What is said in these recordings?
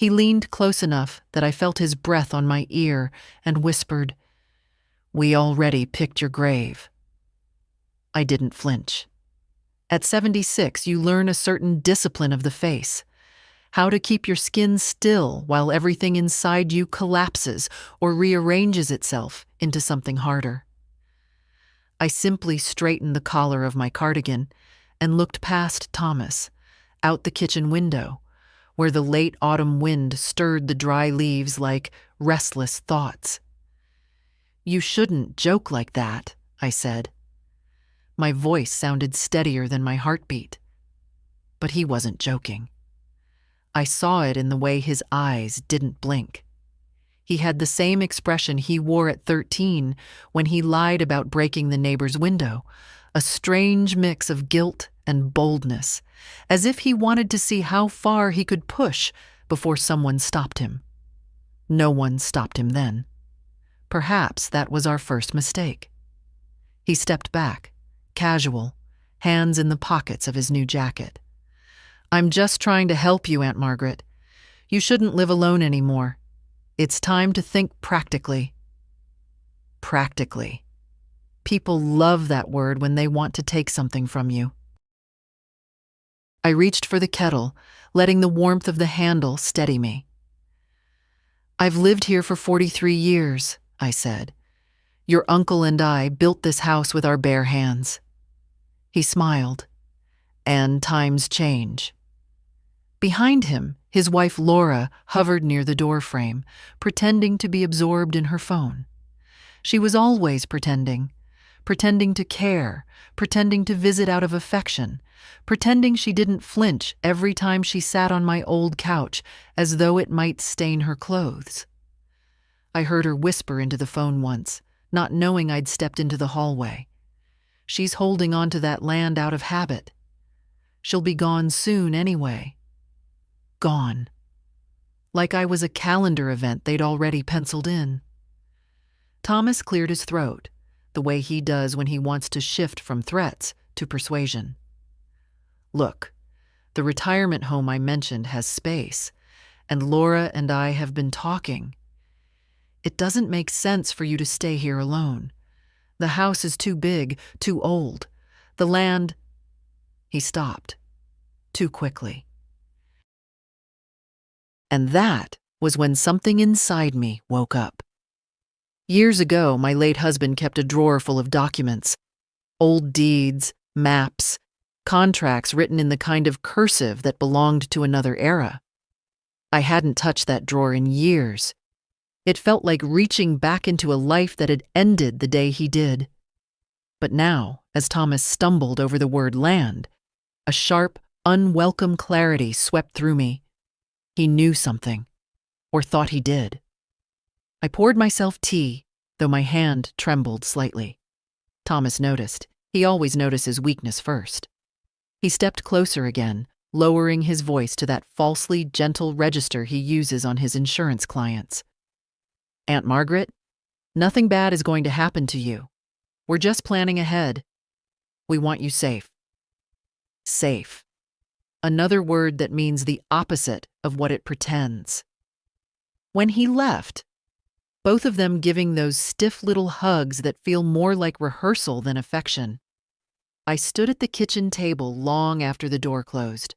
He leaned close enough that I felt his breath on my ear and whispered, "We already picked your grave." I didn't flinch. At 76, you learn a certain discipline of the face, how to keep your skin still while everything inside you collapses or rearranges itself into something harder. I simply straightened the collar of my cardigan and looked past Thomas, out the kitchen window, where the late autumn wind stirred the dry leaves like restless thoughts. "You shouldn't joke like that," I said. My voice sounded steadier than my heartbeat. But he wasn't joking. I saw it in the way his eyes didn't blink. He had the same expression he wore at 13 when he lied about breaking the neighbor's window, a strange mix of guilt and boldness, as if he wanted to see how far he could push before someone stopped him. No one stopped him then. Perhaps that was our first mistake. He stepped back, casual, hands in the pockets of his new jacket. "I'm just trying to help you, Aunt Margaret. You shouldn't live alone anymore. It's time to think practically." Practically. People love that word when they want to take something from you. I reached for the kettle, letting the warmth of the handle steady me. "I've lived here for 43 years, I said. "Your uncle and I built this house with our bare hands." He smiled. "And times change." Behind him, his wife Laura hovered near the doorframe, pretending to be absorbed in her phone. She was always pretending to care, pretending to visit out of affection, pretending she didn't flinch every time she sat on my old couch as though it might stain her clothes. I heard her whisper into the phone once, not knowing I'd stepped into the hallway. "She's holding on to that land out of habit. She'll be gone soon anyway." Gone. Like I was a calendar event they'd already penciled in. Thomas cleared his throat, the way he does when he wants to shift from threats to persuasion. "Look, the retirement home I mentioned has space, and Laura and I have been talking. It doesn't make sense for you to stay here alone. The house is too big, too old. The land—" He stopped, too quickly. And that was when something inside me woke up. Years ago, my late husband kept a drawer full of documents, old deeds, maps, contracts written in the kind of cursive that belonged to another era. I hadn't touched that drawer in years. It felt like reaching back into a life that had ended the day he did. But now, as Thomas stumbled over the word land, a sharp, unwelcome clarity swept through me. He knew something, or thought he did. I poured myself tea, though my hand trembled slightly. Thomas noticed. He always notices weakness first. He stepped closer again, lowering his voice to that falsely gentle register he uses on his insurance clients. "Aunt Margaret, nothing bad is going to happen to you. We're just planning ahead. We want you safe." Safe. Another word that means the opposite of what it pretends. When he left, both of them giving those stiff little hugs that feel more like rehearsal than affection, I stood at the kitchen table long after the door closed.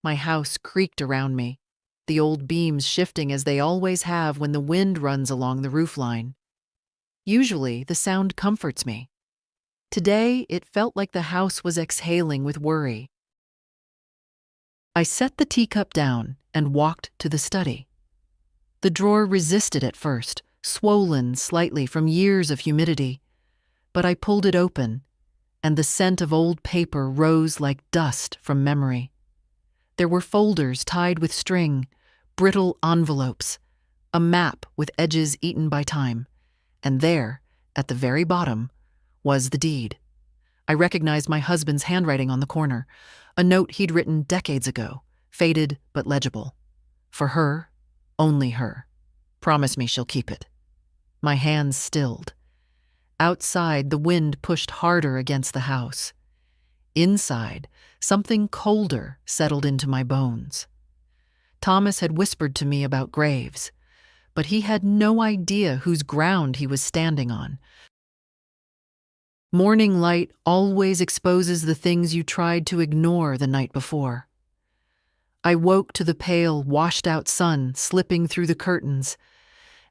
My house creaked around me, the old beams shifting as they always have when the wind runs along the roofline. Usually, the sound comforts me. Today, it felt like the house was exhaling with worry. I set the teacup down and walked to the study. The drawer resisted at first, swollen slightly from years of humidity, but I pulled it open, and the scent of old paper rose like dust from memory. There were folders tied with string, brittle envelopes, a map with edges eaten by time, and there, at the very bottom, was the deed. I recognized my husband's handwriting on the corner, a note he'd written decades ago, faded but legible. "For her, only her. Promise me she'll keep it." My hands stilled. Outside, the wind pushed harder against the house. Inside, something colder settled into my bones. Thomas had whispered to me about graves, but he had no idea whose ground he was standing on. Morning light always exposes the things you tried to ignore the night before. I woke to the pale, washed-out sun slipping through the curtains,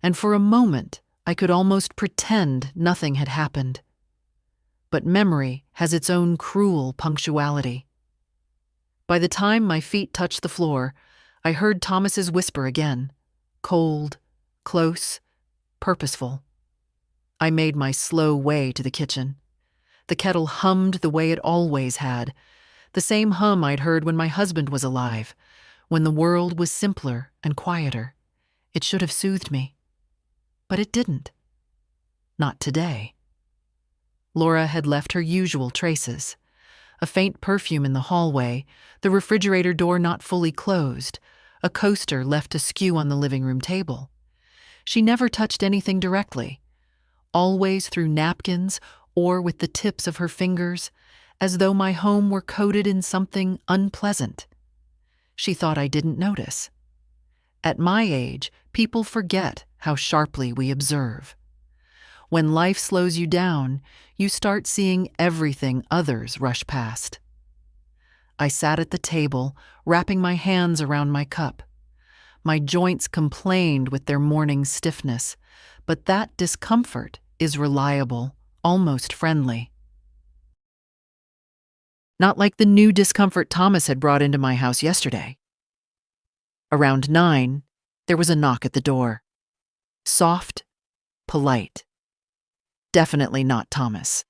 and for a moment I could almost pretend nothing had happened. But memory has its own cruel punctuality. By the time my feet touched the floor, I heard Thomas's whisper again, cold, close, purposeful. I made my slow way to the kitchen. The kettle hummed the way it always had, the same hum I'd heard when my husband was alive, when the world was simpler and quieter. It should have soothed me. But it didn't. Not today. Laura had left her usual traces. A faint perfume in the hallway, the refrigerator door not fully closed, a coaster left askew on the living room table. She never touched anything directly, always through napkins or with the tips of her fingers, as though my home were coated in something unpleasant. She thought I didn't notice. At my age, people forget how sharply we observe. When life slows you down, you start seeing everything others rush past. I sat at the table, wrapping my hands around my cup. My joints complained with their morning stiffness, but that discomfort is reliable, almost friendly. Not like the new discomfort Thomas had brought into my house yesterday. Around 9, there was a knock at the door. Soft, polite. Definitely not Thomas.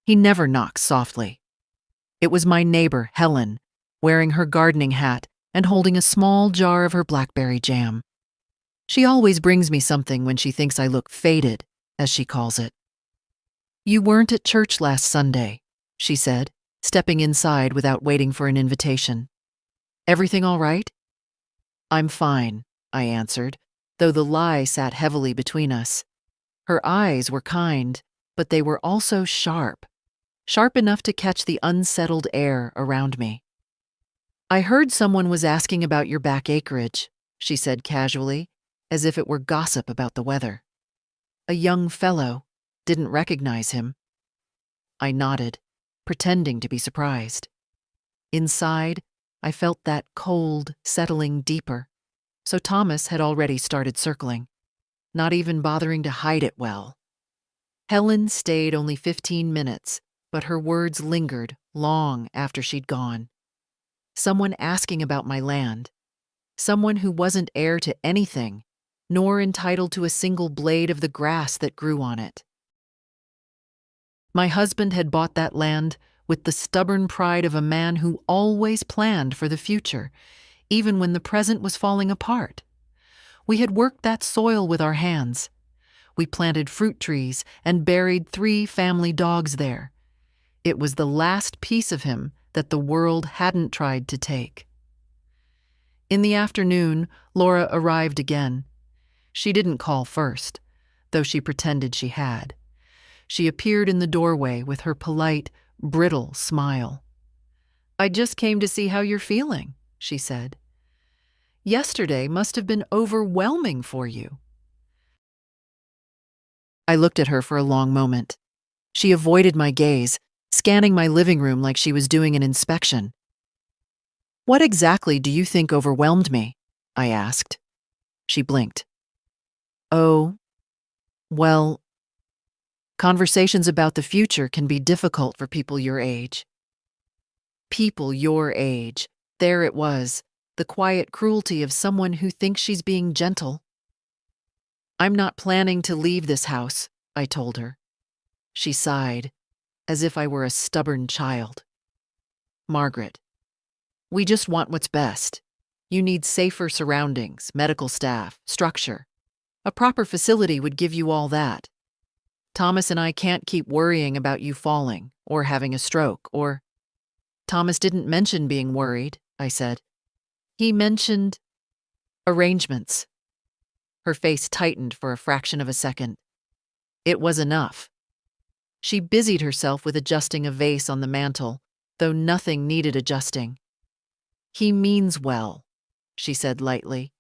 He never knocks softly. It was my neighbor, Helen, wearing her gardening hat and holding a small jar of her blackberry jam. She always brings me something when she thinks I look faded, as she calls it. "You weren't at church last Sunday," she said, stepping inside without waiting for an invitation. "Everything all right?" "I'm fine," I answered, though the lie sat heavily between us. Her eyes were kind, but they were also sharp enough to catch the unsettled air around me. "I heard someone was asking about your back acreage," she said casually, as if it were gossip about the weather. "A young fellow. Didn't recognize him." I nodded, pretending to be surprised. Inside, I felt that cold settling deeper, so Thomas had already started circling, not even bothering to hide it well. Helen stayed only 15 minutes, but her words lingered long after she'd gone. Someone asking about my land. Someone who wasn't heir to anything, nor entitled to a single blade of the grass that grew on it. My husband had bought that land with the stubborn pride of a man who always planned for the future, even when the present was falling apart. We had worked that soil with our hands. We planted fruit trees and buried 3 family dogs there. It was the last piece of him that the world hadn't tried to take. In the afternoon, Laura arrived again. She didn't call first, though she pretended she had. She appeared in the doorway with her polite, brittle smile. "I just came to see how you're feeling," she said. "Yesterday must have been overwhelming for you." I looked at her for a long moment. She avoided my gaze, scanning my living room like she was doing an inspection. "What exactly do you think overwhelmed me?" I asked. She blinked. "Oh, well, conversations about the future can be difficult for people your age." People your age. There it was, the quiet cruelty of someone who thinks she's being gentle. "I'm not planning to leave this house," I told her. She sighed, as if I were a stubborn child. "Margaret, we just want what's best. You need safer surroundings, medical staff, structure. A proper facility would give you all that. Thomas and I can't keep worrying about you falling, or having a stroke, or—" "Thomas didn't mention being worried," I said. "He mentioned arrangements." Her face tightened for a fraction of a second. It was enough. She busied herself with adjusting a vase on the mantel, though nothing needed adjusting. "He means well," she said lightly.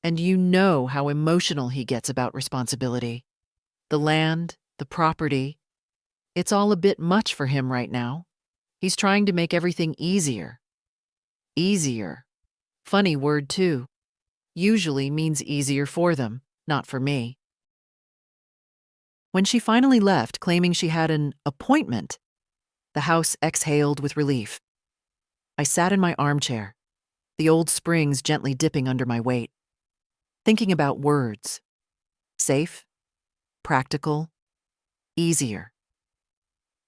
"And you know how emotional he gets about responsibility. The land, the property, it's all a bit much for him right now. He's trying to make everything easier." Easier. Funny word, too. Usually means easier for them, not for me. When she finally left, claiming she had an appointment, the house exhaled with relief. I sat in my armchair, the old springs gently dipping under my weight, thinking about words. Safe, practical, easier.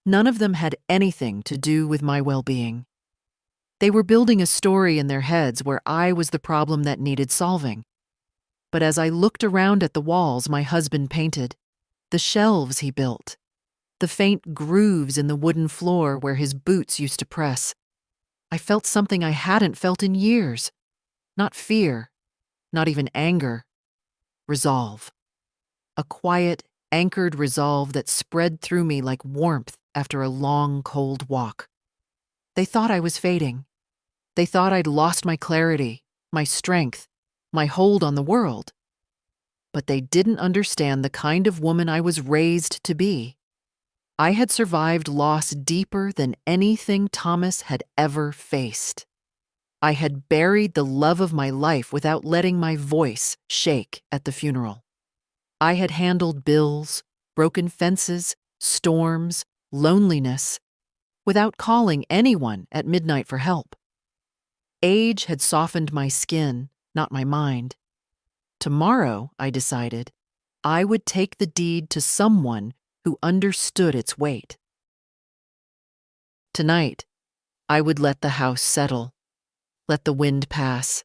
None of them had anything to do with my well-being. They were building a story in their heads where I was the problem that needed solving. But as I looked around at the walls my husband painted, the shelves he built, the faint grooves in the wooden floor where his boots used to press, I felt something I hadn't felt in years. Not fear, not even anger. Resolve. A quiet, anchored resolve that spread through me like warmth after a long, cold walk. They thought I was fading. They thought I'd lost my clarity, my strength, my hold on the world. But they didn't understand the kind of woman I was raised to be. I had survived loss deeper than anything Thomas had ever faced. I had buried the love of my life without letting my voice shake at the funeral. I had handled bills, broken fences, storms, loneliness, without calling anyone at midnight for help. Age had softened my skin, not my mind. Tomorrow, I decided, I would take the deed to someone who understood its weight. Tonight, I would let the house settle, let the wind pass,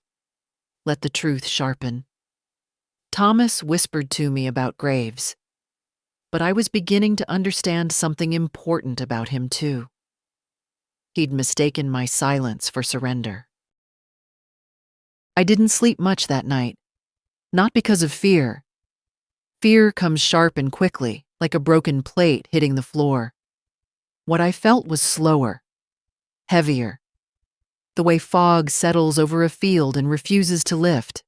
let the truth sharpen. Thomas whispered to me about graves, but I was beginning to understand something important about him too. He'd mistaken my silence for surrender. I didn't sleep much that night, not because of fear. Fear comes sharp and quickly, like a broken plate hitting the floor. What I felt was slower, heavier, the way fog settles over a field and refuses to lift.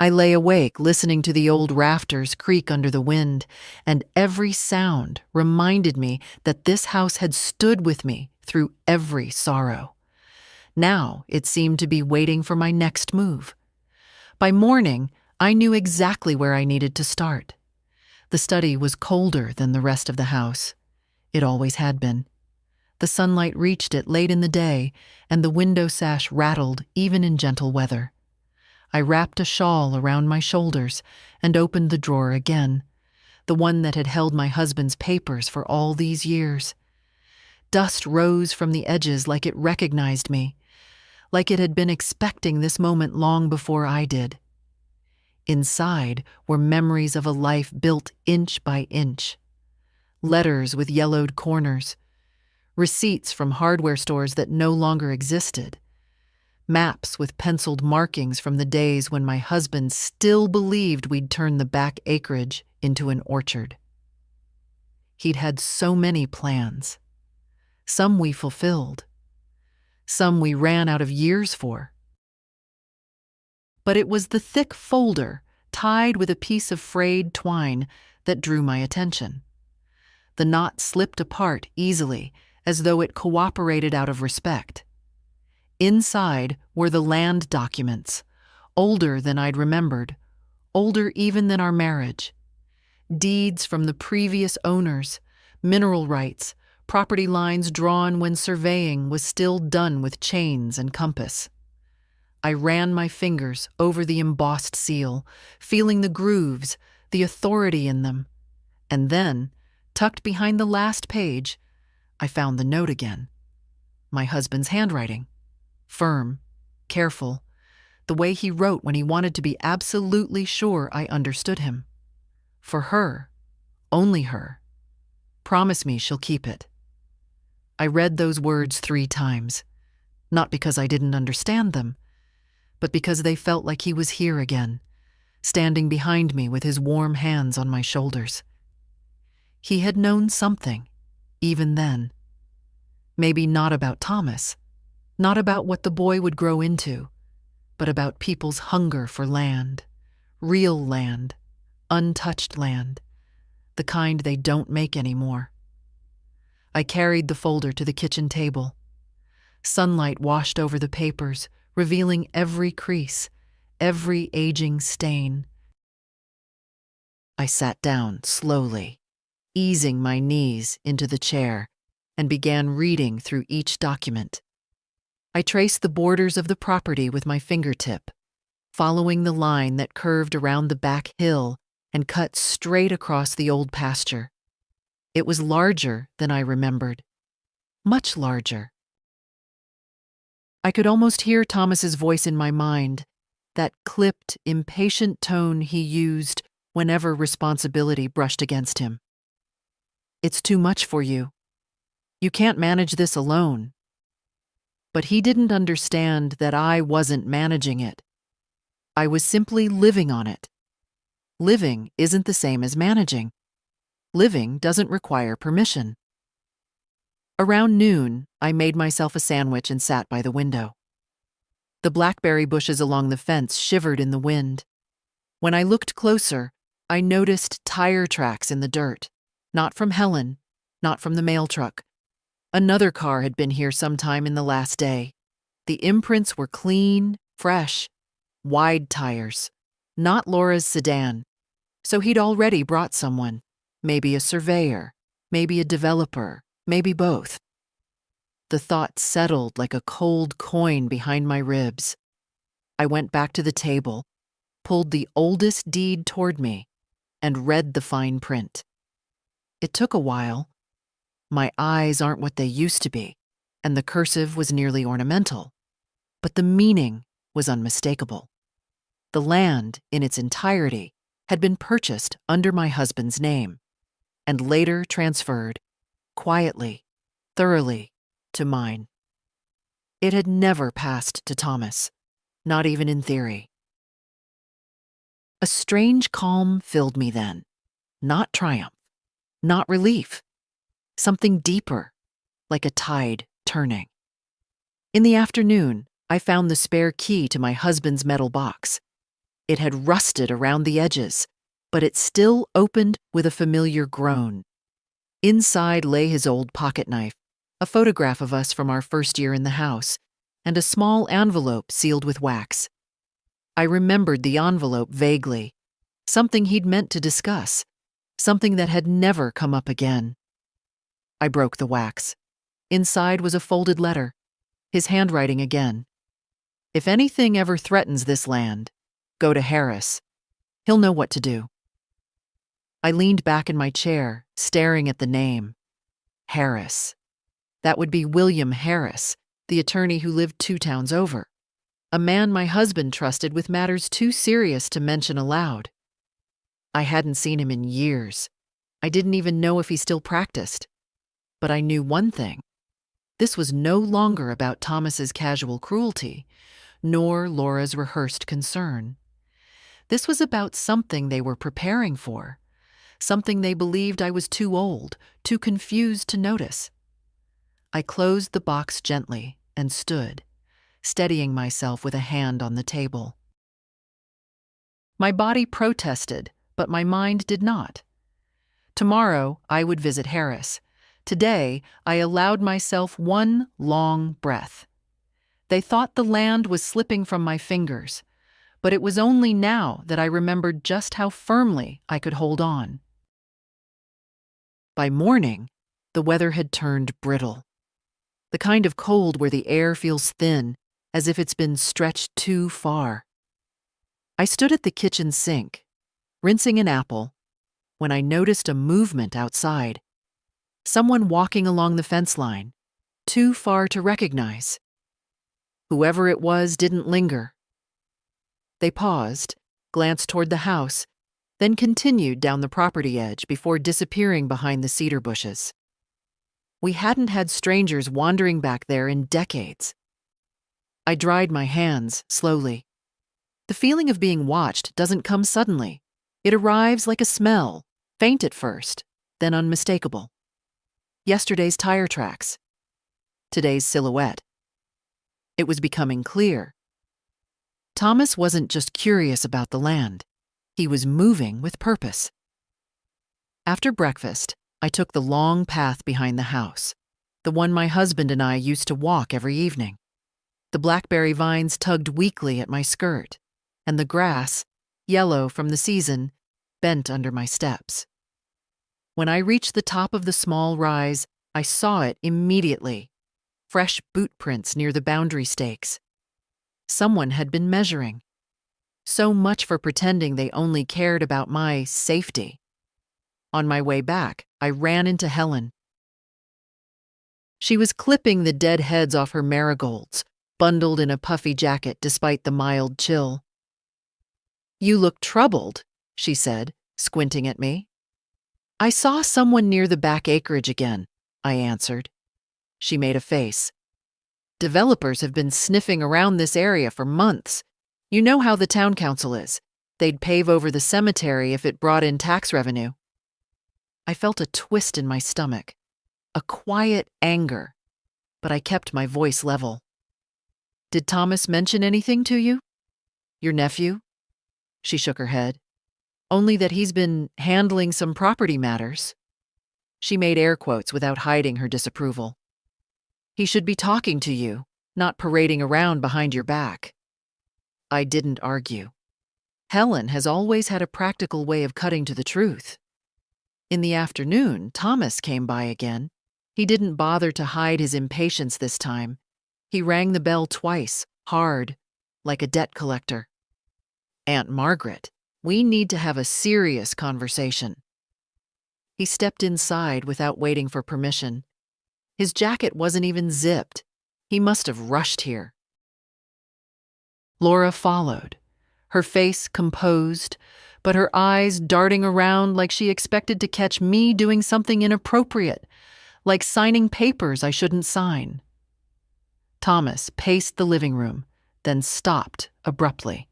I lay awake listening to the old rafters creak under the wind, and every sound reminded me that this house had stood with me through every sorrow. Now it seemed to be waiting for my next move. By morning, I knew exactly where I needed to start. The study was colder than the rest of the house. It always had been. The sunlight reached it late in the day, and the window sash rattled even in gentle weather. I wrapped a shawl around my shoulders and opened the drawer again, the one that had held my husband's papers for all these years. Dust rose from the edges like it recognized me, like it had been expecting this moment long before I did. Inside were memories of a life built inch by inch. Letters with yellowed corners, receipts from hardware stores that no longer existed, maps with penciled markings from the days when my husband still believed we'd turn the back acreage into an orchard. He'd had so many plans. Some we fulfilled. Some we ran out of years for. But it was the thick folder, tied with a piece of frayed twine, that drew my attention. The knot slipped apart easily, as though it cooperated out of respect. Inside were the land documents, older than I'd remembered, older even than our marriage. Deeds from the previous owners, mineral rights, property lines drawn when surveying was still done with chains and compass. I ran my fingers over the embossed seal, feeling the grooves, the authority in them. And then, tucked behind the last page, I found the note again. My husband's handwriting. Firm, careful, the way he wrote when he wanted to be absolutely sure I understood him. For her, only her. Promise me she'll keep it. I read those words 3 times, not because I didn't understand them, but because they felt like he was here again, standing behind me with his warm hands on my shoulders. He had known something, even then. Maybe not about Thomas, not about what the boy would grow into, but about people's hunger for land, real land, untouched land, the kind they don't make anymore. I carried the folder to the kitchen table. Sunlight washed over the papers, revealing every crease, every aging stain. I sat down slowly, easing my knees into the chair, and began reading through each document. I traced the borders of the property with my fingertip, following the line that curved around the back hill and cut straight across the old pasture. It was larger than I remembered, much larger. I could almost hear Thomas's voice in my mind, that clipped, impatient tone he used whenever responsibility brushed against him. "It's too much for you. You can't manage this alone." But he didn't understand that I wasn't managing it. I was simply living on it. Living isn't the same as managing. Living doesn't require permission. Around noon, I made myself a sandwich and sat by the window. The blackberry bushes along the fence shivered in the wind. When I looked closer, I noticed tire tracks in the dirt. Not from Helen, not from the mail truck. Another car had been here sometime in the last day. The imprints were clean, fresh, wide tires. Not Laura's sedan. So he'd already brought someone. Maybe a surveyor, maybe a developer, maybe both. The thought settled like a cold coin behind my ribs. I went back to the table, pulled the oldest deed toward me, and read the fine print. It took a while. My eyes aren't what they used to be, and the cursive was nearly ornamental. But the meaning was unmistakable. The land, in its entirety, had been purchased under my husband's name, and later transferred, quietly, thoroughly, to mine. It had never passed to Thomas, not even in theory. A strange calm filled me then, not triumph, not relief, something deeper, like a tide turning. In the afternoon, I found the spare key to my husband's metal box. It had rusted around the edges, but it still opened with a familiar groan. Inside lay his old pocket knife, a photograph of us from our first year in the house, and a small envelope sealed with wax. I remembered the envelope vaguely, something he'd meant to discuss, something that had never come up again. I broke the wax. Inside was a folded letter, his handwriting again. "If anything ever threatens this land, go to Harris. He'll know what to do." I leaned back in my chair, staring at the name. Harris. That would be William Harris, the attorney who lived 2 towns over. A man my husband trusted with matters too serious to mention aloud. I hadn't seen him in years. I didn't even know if he still practiced. But I knew one thing. This was no longer about Thomas's casual cruelty, nor Laura's rehearsed concern. This was about something they were preparing for, something they believed I was too old, too confused to notice. I closed the box gently and stood, steadying myself with a hand on the table. My body protested, but my mind did not. Tomorrow, I would visit Harris. Today, I allowed myself one long breath. They thought the land was slipping from my fingers, but it was only now that I remembered just how firmly I could hold on. By morning, the weather had turned brittle. The kind of cold where the air feels thin, as if it's been stretched too far. I stood at the kitchen sink, rinsing an apple, when I noticed a movement outside. Someone walking along the fence line, too far to recognize. Whoever it was didn't linger. They paused, glanced toward the house, then continued down the property edge before disappearing behind the cedar bushes. We hadn't had strangers wandering back there in decades. I dried my hands slowly. The feeling of being watched doesn't come suddenly. It arrives like a smell, faint at first, then unmistakable. Yesterday's tire tracks. Today's silhouette. It was becoming clear. Thomas wasn't just curious about the land. He was moving with purpose. After breakfast, I took the long path behind the house, the one my husband and I used to walk every evening. The blackberry vines tugged weakly at my skirt, and the grass, yellow from the season, bent under my steps. When I reached the top of the small rise, I saw it immediately. Fresh boot prints near the boundary stakes. Someone had been measuring. So much for pretending they only cared about my safety. On my way back, I ran into Helen. She was clipping the dead heads off her marigolds, bundled in a puffy jacket despite the mild chill. "You look troubled," she said, squinting at me. "I saw someone near the back acreage again," I answered. She made a face. "Developers have been sniffing around this area for months. You know how the town council is. They'd pave over the cemetery if it brought in tax revenue." I felt a twist in my stomach, a quiet anger, but I kept my voice level. "Did Thomas mention anything to you? Your nephew?" She shook her head. "Only that he's been handling some property matters." She made air quotes without hiding her disapproval. "He should be talking to you, not parading around behind your back." I didn't argue. Helen has always had a practical way of cutting to the truth. In the afternoon, Thomas came by again. He didn't bother to hide his impatience this time. He rang the bell twice, hard, like a debt collector. "Aunt Margaret, we need to have a serious conversation." He stepped inside without waiting for permission. His jacket wasn't even zipped. He must have rushed here. Laura followed, her face composed, but her eyes darting around like she expected to catch me doing something inappropriate, like signing papers I shouldn't sign. Thomas paced the living room, then stopped abruptly.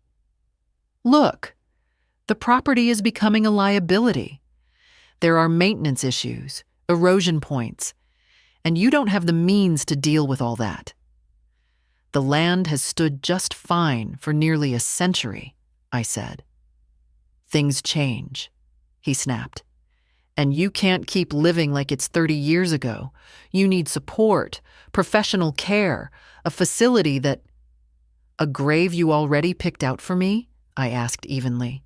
"Look, the property is becoming a liability. There are maintenance issues, erosion points, and you don't have the means to deal with all that. The land has stood just fine for nearly a century," I said. "Things change," he snapped. "And you can't keep living like it's 30 years ago. You need support, professional care, a facility that—" "A grave you already picked out for me?" I asked evenly.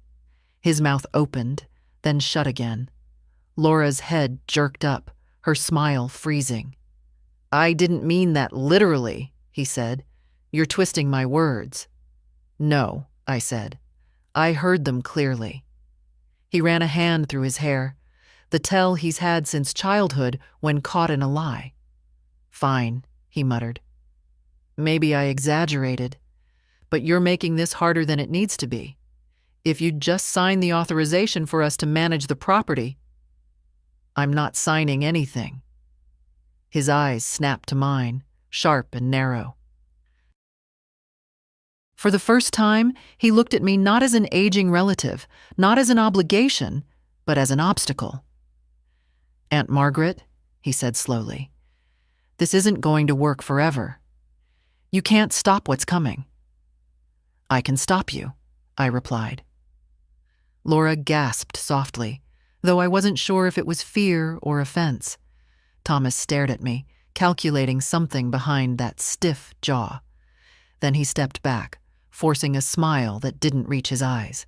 His mouth opened, then shut again. Laura's head jerked up, her smile freezing. "I didn't mean that literally," he said. "You're twisting my words." "No," I said. "I heard them clearly." He ran a hand through his hair, the tell he's had since childhood when caught in a lie. "Fine," he muttered. "Maybe I exaggerated, but you're making this harder than it needs to be. If you'd just sign the authorization for us to manage the property—" "I'm not signing anything." His eyes snapped to mine, sharp and narrow. For the first time, he looked at me not as an aging relative, not as an obligation, but as an obstacle. "Aunt Margaret," he said slowly, "this isn't going to work forever. You can't stop what's coming." "I can stop you," I replied. Laura gasped softly, though I wasn't sure if it was fear or offense. Thomas stared at me, calculating something behind that stiff jaw. Then he stepped back, forcing a smile that didn't reach his eyes.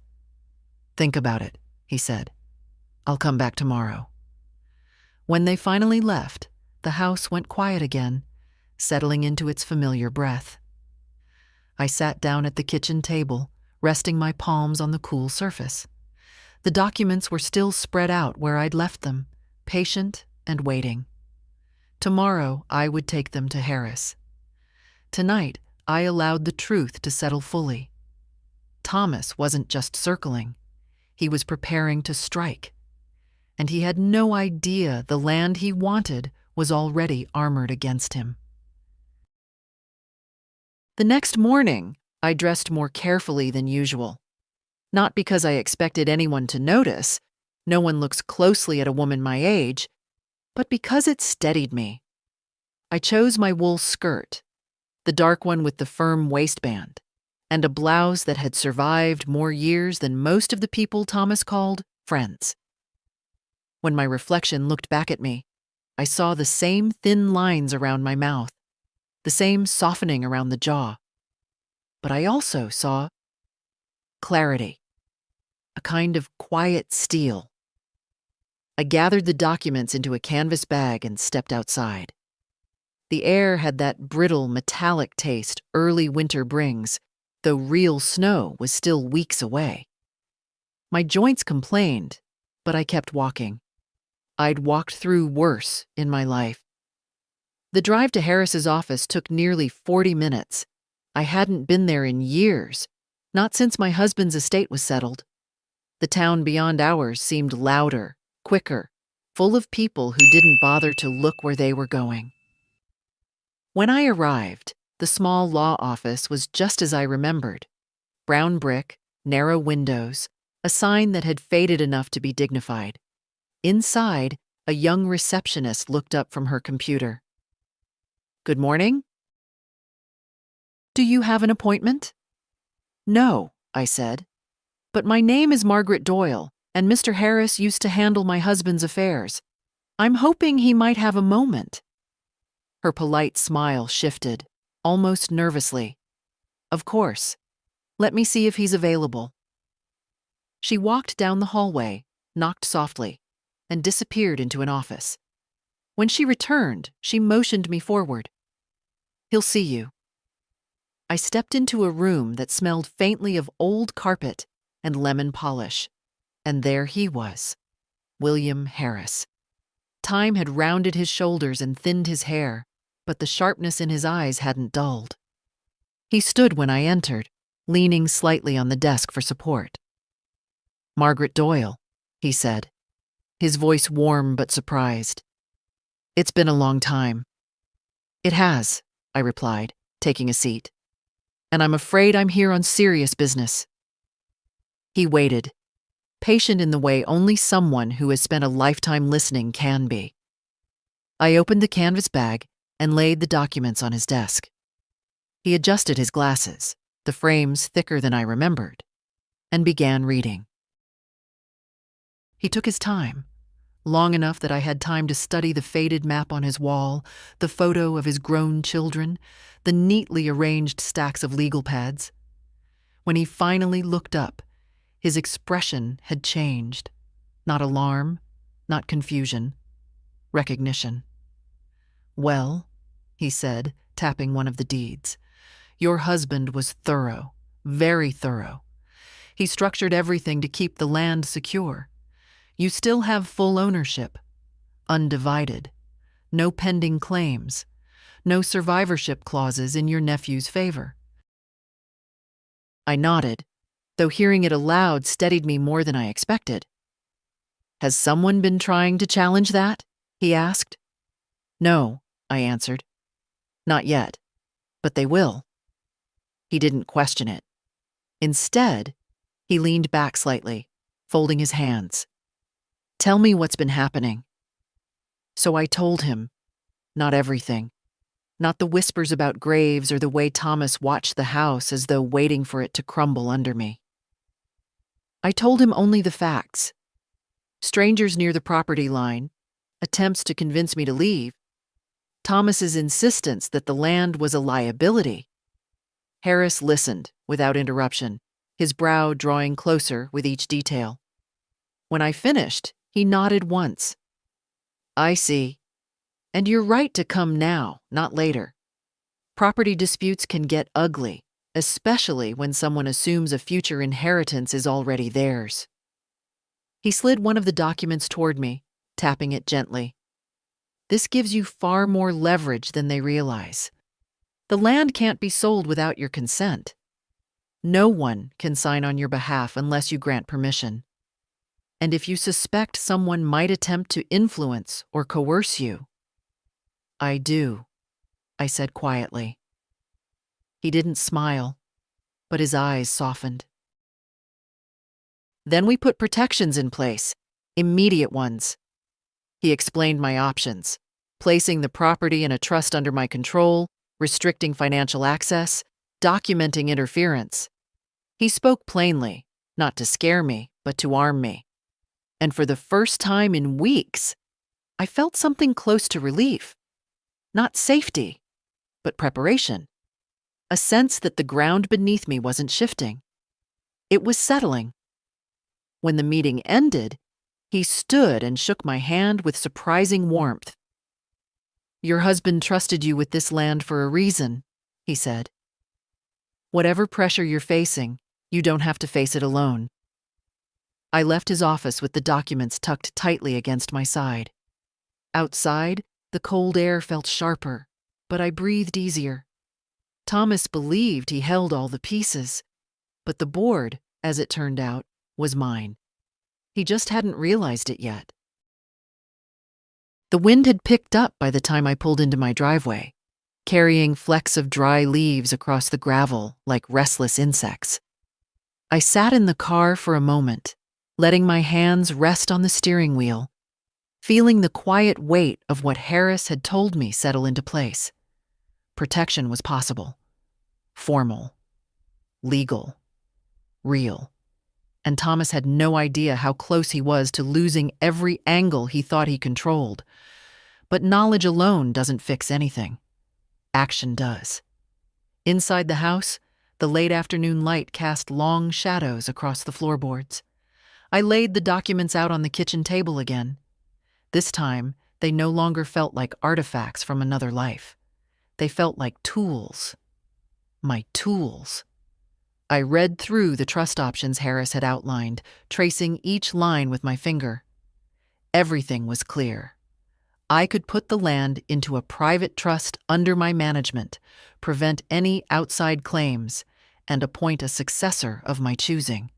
"Think about it," he said. "I'll come back tomorrow." When they finally left, the house went quiet again, settling into its familiar breath. I sat down at the kitchen table, resting my palms on the cool surface. The documents were still spread out where I'd left them, patient and waiting. Tomorrow, I would take them to Harris. Tonight, I allowed the truth to settle fully. Thomas wasn't just circling. He was preparing to strike. And he had no idea the land he wanted was already armored against him. The next morning, I dressed more carefully than usual. Not because I expected anyone to notice, no one looks closely at a woman my age, but because it steadied me. I chose my wool skirt, the dark one with the firm waistband, and a blouse that had survived more years than most of the people Thomas called friends. When my reflection looked back at me, I saw the same thin lines around my mouth, the same softening around the jaw. But I also saw clarity, a kind of quiet steel. I gathered the documents into a canvas bag and stepped outside. The air had that brittle, metallic taste early winter brings, though real snow was still weeks away. My joints complained, but I kept walking. I'd walked through worse in my life. The drive to Harris's office took nearly 40 minutes. I hadn't been there in years, not since my husband's estate was settled. The town beyond ours seemed louder, quicker, full of people who didn't bother to look where they were going. When I arrived, the small law office was just as I remembered. Brown brick, narrow windows, a sign that had faded enough to be dignified. Inside, a young receptionist looked up from her computer. "Good morning." "Do you have an appointment?" "No," I said. "But my name is Margaret Doyle, and Mr. Harris used to handle my husband's affairs. I'm hoping he might have a moment." Her polite smile shifted, almost nervously. "Of course. Let me see if he's available." She walked down the hallway, knocked softly, and disappeared into an office. When she returned, she motioned me forward. "He'll see you." I stepped into a room that smelled faintly of old carpet and lemon polish, and there he was, William Harris. Time had rounded his shoulders and thinned his hair, but the sharpness in his eyes hadn't dulled. He stood when I entered, leaning slightly on the desk for support. "Margaret Doyle," he said, his voice warm but surprised. "It's been a long time." "It has," I replied, taking a seat. "And I'm afraid I'm here on serious business." He waited, patient in the way only someone who has spent a lifetime listening can be. I opened the canvas bag and laid the documents on his desk. He adjusted his glasses, the frames thicker than I remembered, and began reading. He took his time, long enough that I had time to study the faded map on his wall, the photo of his grown children, the neatly arranged stacks of legal pads. When he finally looked up, his expression had changed. Not alarm, not confusion, recognition. "Well," he said, tapping one of the deeds, "your husband was thorough, very thorough. He structured everything to keep the land secure. You still have full ownership, undivided, no pending claims, no survivorship clauses in your nephew's favor." I nodded, though hearing it aloud steadied me more than I expected. "Has someone been trying to challenge that?" he asked. "No," I answered. "Not yet, but they will." He didn't question it. Instead, he leaned back slightly, folding his hands. "Tell me what's been happening." So I told him, not everything, not the whispers about graves or the way Thomas watched the house as though waiting for it to crumble under me. I told him only the facts. Strangers near the property line, attempts to convince me to leave, Thomas's insistence that the land was a liability. Harris listened without interruption, his brow drawing closer with each detail. When I finished, he nodded once. "I see. And you're right to come now, not later. Property disputes can get ugly, especially when someone assumes a future inheritance is already theirs." He slid one of the documents toward me, tapping it gently. "This gives you far more leverage than they realize. The land can't be sold without your consent. No one can sign on your behalf unless you grant permission. And if you suspect someone might attempt to influence or coerce you—" "I do," I said quietly. He didn't smile, but his eyes softened. "Then we put protections in place, immediate ones." He explained my options, placing the property in a trust under my control, restricting financial access, documenting interference. He spoke plainly, not to scare me, but to arm me. And for the first time in weeks, I felt something close to relief. Not safety, but preparation. A sense that the ground beneath me wasn't shifting. It was settling. When the meeting ended, he stood and shook my hand with surprising warmth. "Your husband trusted you with this land for a reason," he said. "Whatever pressure you're facing, you don't have to face it alone." I left his office with the documents tucked tightly against my side. Outside, the cold air felt sharper, but I breathed easier. Thomas believed he held all the pieces, but the board, as it turned out, was mine. He just hadn't realized it yet. The wind had picked up by the time I pulled into my driveway, carrying flecks of dry leaves across the gravel like restless insects. I sat in the car for a moment, letting my hands rest on the steering wheel, feeling the quiet weight of what Harris had told me settle into place. Protection was possible, formal, legal, real. And Thomas had no idea how close he was to losing every angle he thought he controlled. But knowledge alone doesn't fix anything. Action does. Inside the house, the late afternoon light cast long shadows across the floorboards. I laid the documents out on the kitchen table again. This time, they no longer felt like artifacts from another life. They felt like tools. My tools. I read through the trust options Harris had outlined, tracing each line with my finger. Everything was clear. I could put the land into a private trust under my management, prevent any outside claims, and appoint a successor of my choosing.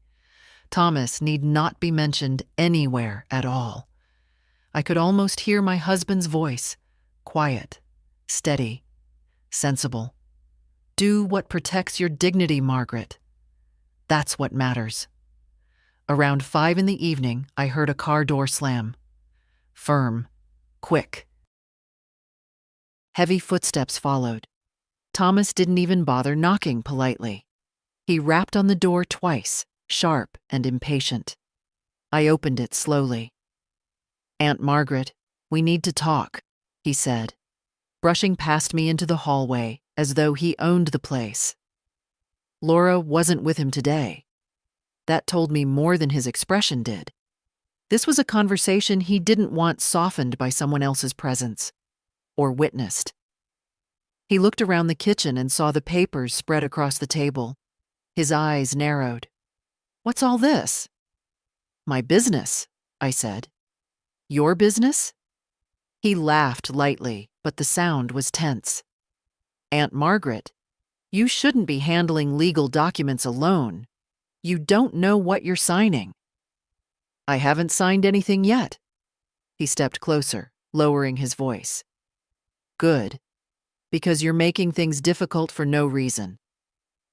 Thomas need not be mentioned anywhere at all. I could almost hear my husband's voice, quiet, steady, sensible. "Do what protects your dignity, Margaret. That's what matters." Around 5 in the evening, I heard a car door slam. Firm, quick. Heavy footsteps followed. Thomas didn't even bother knocking politely. He rapped on the door twice, sharp and impatient. I opened it slowly. "Aunt Margaret, we need to talk," he said, brushing past me into the hallway as though he owned the place. Laura wasn't with him today. That told me more than his expression did. This was a conversation he didn't want softened by someone else's presence, or witnessed. He looked around the kitchen and saw the papers spread across the table. His eyes narrowed. "What's all this?" "My business," I said. "Your business?" He laughed lightly, but the sound was tense. "Aunt Margaret, you shouldn't be handling legal documents alone. You don't know what you're signing." "I haven't signed anything yet." He stepped closer, lowering his voice. "Good, because you're making things difficult for no reason.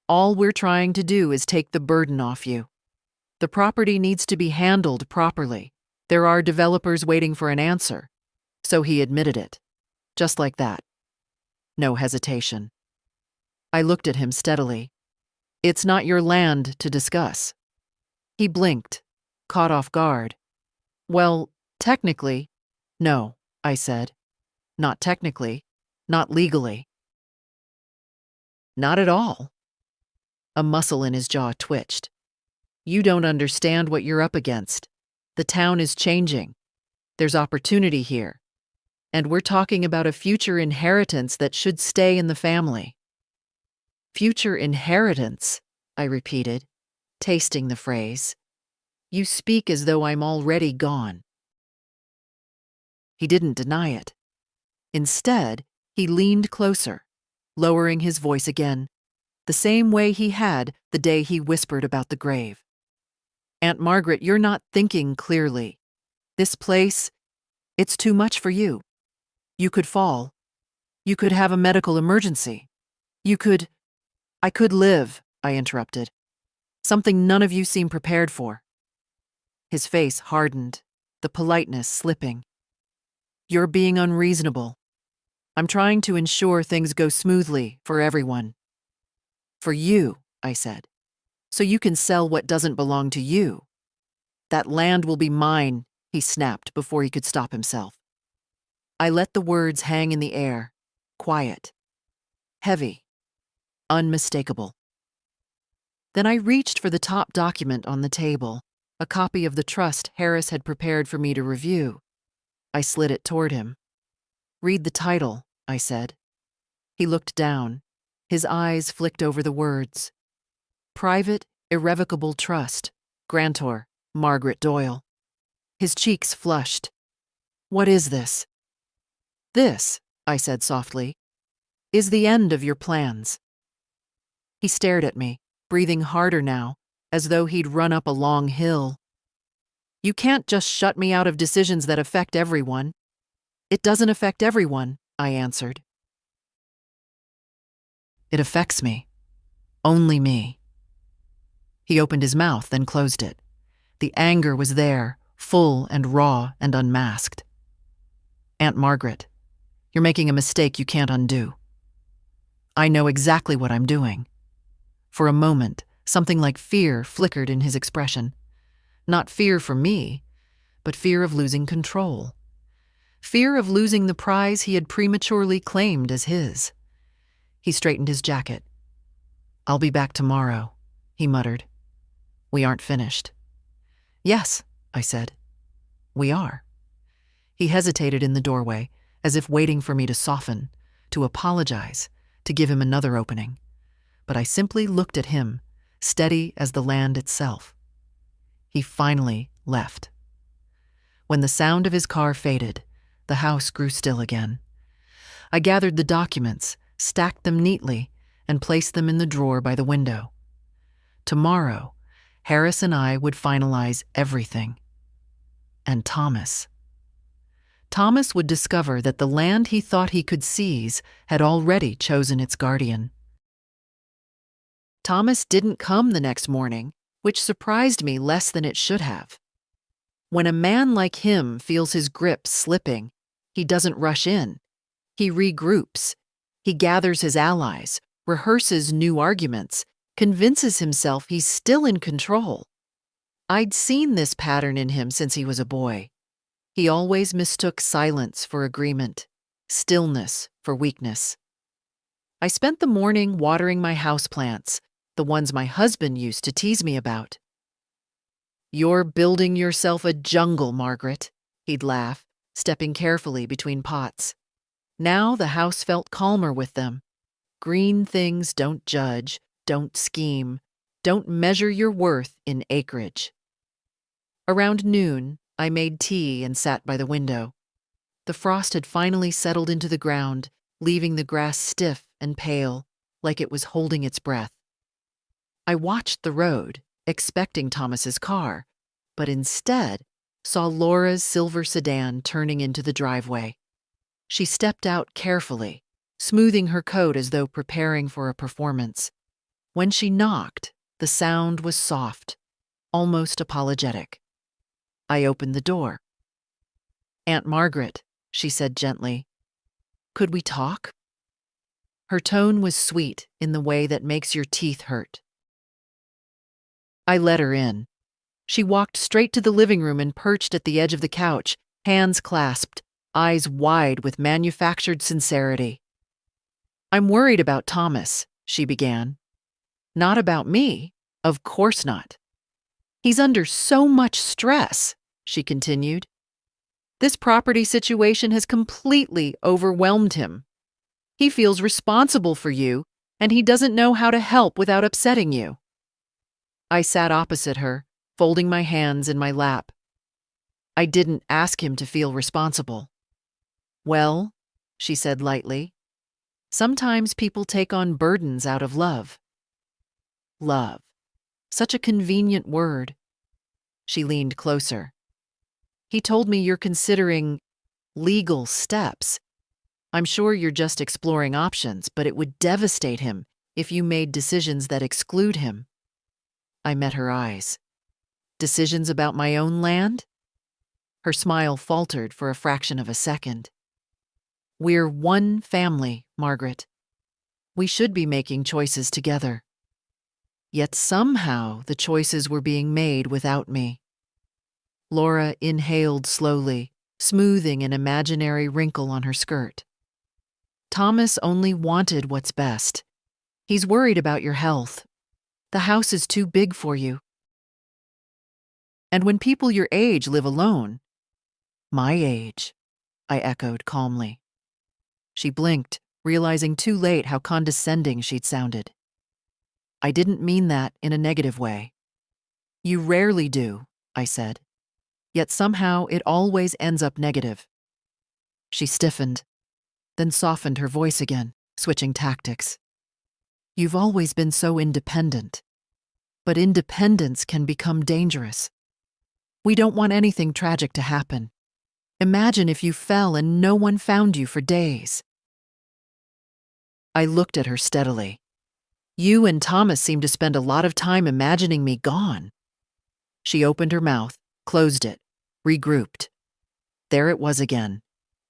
All we're trying to do is take the burden off you. The property needs to be handled properly. There are developers waiting for an answer." So he admitted it, just like that. No hesitation. I looked at him steadily. "It's not your land to discuss." He blinked, caught off guard. "Well, technically, no," I said. "Not technically, not legally." "Not at all." A muscle in his jaw twitched. "You don't understand what you're up against. The town is changing. There's opportunity here. And we're talking about a future inheritance that should stay in the family." "Future inheritance," I repeated, tasting the phrase. "You speak as though I'm already gone." He didn't deny it. Instead, he leaned closer, lowering his voice again, the same way he had the day he whispered about the grave. "Aunt Margaret, you're not thinking clearly. This place, it's too much for you. You could fall. You could have a medical emergency. You could—" "I could live," I interrupted. "Something none of you seem prepared for." His face hardened, the politeness slipping. "You're being unreasonable. I'm trying to ensure things go smoothly for everyone." For you, I said. So you can sell what doesn't belong to you. That land will be mine, he snapped before he could stop himself. I let the words hang in the air, quiet, heavy, unmistakable. Then I reached for the top document on the table, a copy of the trust Harris had prepared for me to review. I slid it toward him. Read the title, I said. He looked down. His eyes flicked over the words. Private Irrevocable Trust, Grantor, Margaret Doyle. His cheeks flushed. What is this? This, I said softly, is the end of your plans. He stared at me, breathing harder now, as though he'd run up a long hill. You can't just shut me out of decisions that affect everyone. It doesn't affect everyone, I answered. It affects me. Only me. He opened his mouth, then closed it. The anger was there, full and raw and unmasked. Aunt Margaret, you're making a mistake you can't undo. I know exactly what I'm doing. For a moment, something like fear flickered in his expression. Not fear for me, but fear of losing control. Fear of losing the prize he had prematurely claimed as his. He straightened his jacket. I'll be back tomorrow, he muttered. We aren't finished. Yes, I said. We are. He hesitated in the doorway, as if waiting for me to soften, to apologize, to give him another opening. But I simply looked at him, steady as the land itself. He finally left. When the sound of his car faded, the house grew still again. I gathered the documents, stacked them neatly, and placed them in the drawer by the window. Tomorrow, Harris and I would finalize everything. And Thomas. Thomas would discover that the land he thought he could seize had already chosen its guardian. Thomas didn't come the next morning, which surprised me less than it should have. When a man like him feels his grip slipping, he doesn't rush in. He regroups. He gathers his allies, rehearses new arguments, convinces himself he's still in control. I'd seen this pattern in him since he was a boy. He always mistook silence for agreement, stillness for weakness. I spent the morning watering my houseplants, the ones my husband used to tease me about. You're building yourself a jungle, Margaret, he'd laugh, stepping carefully between pots. Now the house felt calmer with them. Green things don't judge, don't scheme, don't measure your worth in acreage. Around noon, I made tea and sat by the window. The frost had finally settled into the ground, leaving the grass stiff and pale, like it was holding its breath. I watched the road, expecting Thomas's car, but instead saw Laura's silver sedan turning into the driveway. She stepped out carefully, smoothing her coat as though preparing for a performance. When she knocked, the sound was soft, almost apologetic. I opened the door. Aunt Margaret, she said gently, could we talk? Her tone was sweet in the way that makes your teeth hurt. I let her in. She walked straight to the living room and perched at the edge of the couch, hands clasped, eyes wide with manufactured sincerity. I'm worried about Thomas, she began. Not about me, of course not. He's under so much stress, she continued. This property situation has completely overwhelmed him. He feels responsible for you, and he doesn't know how to help without upsetting you. I sat opposite her, folding my hands in my lap. I didn't ask him to feel responsible. Well, she said lightly, sometimes people take on burdens out of love. Love. Such a convenient word. She leaned closer. He told me you're considering legal steps. I'm sure you're just exploring options, but it would devastate him if you made decisions that exclude him. I met her eyes. Decisions about my own land? Her smile faltered for a fraction of a second. We're one family, Margaret. We should be making choices together. Yet somehow the choices were being made without me. Laura inhaled slowly, smoothing an imaginary wrinkle on her skirt. Thomas only wanted what's best. He's worried about your health. The house is too big for you. And when people your age live alone— My age, I echoed calmly. She blinked, realizing too late how condescending she'd sounded. I didn't mean that in a negative way. You rarely do, I said. Yet somehow it always ends up negative. She stiffened, then softened her voice again, switching tactics. You've always been so independent. But independence can become dangerous. We don't want anything tragic to happen. Imagine if you fell and no one found you for days. I looked at her steadily. You and Thomas seem to spend a lot of time imagining me gone. She opened her mouth, closed it, regrouped. There it was again,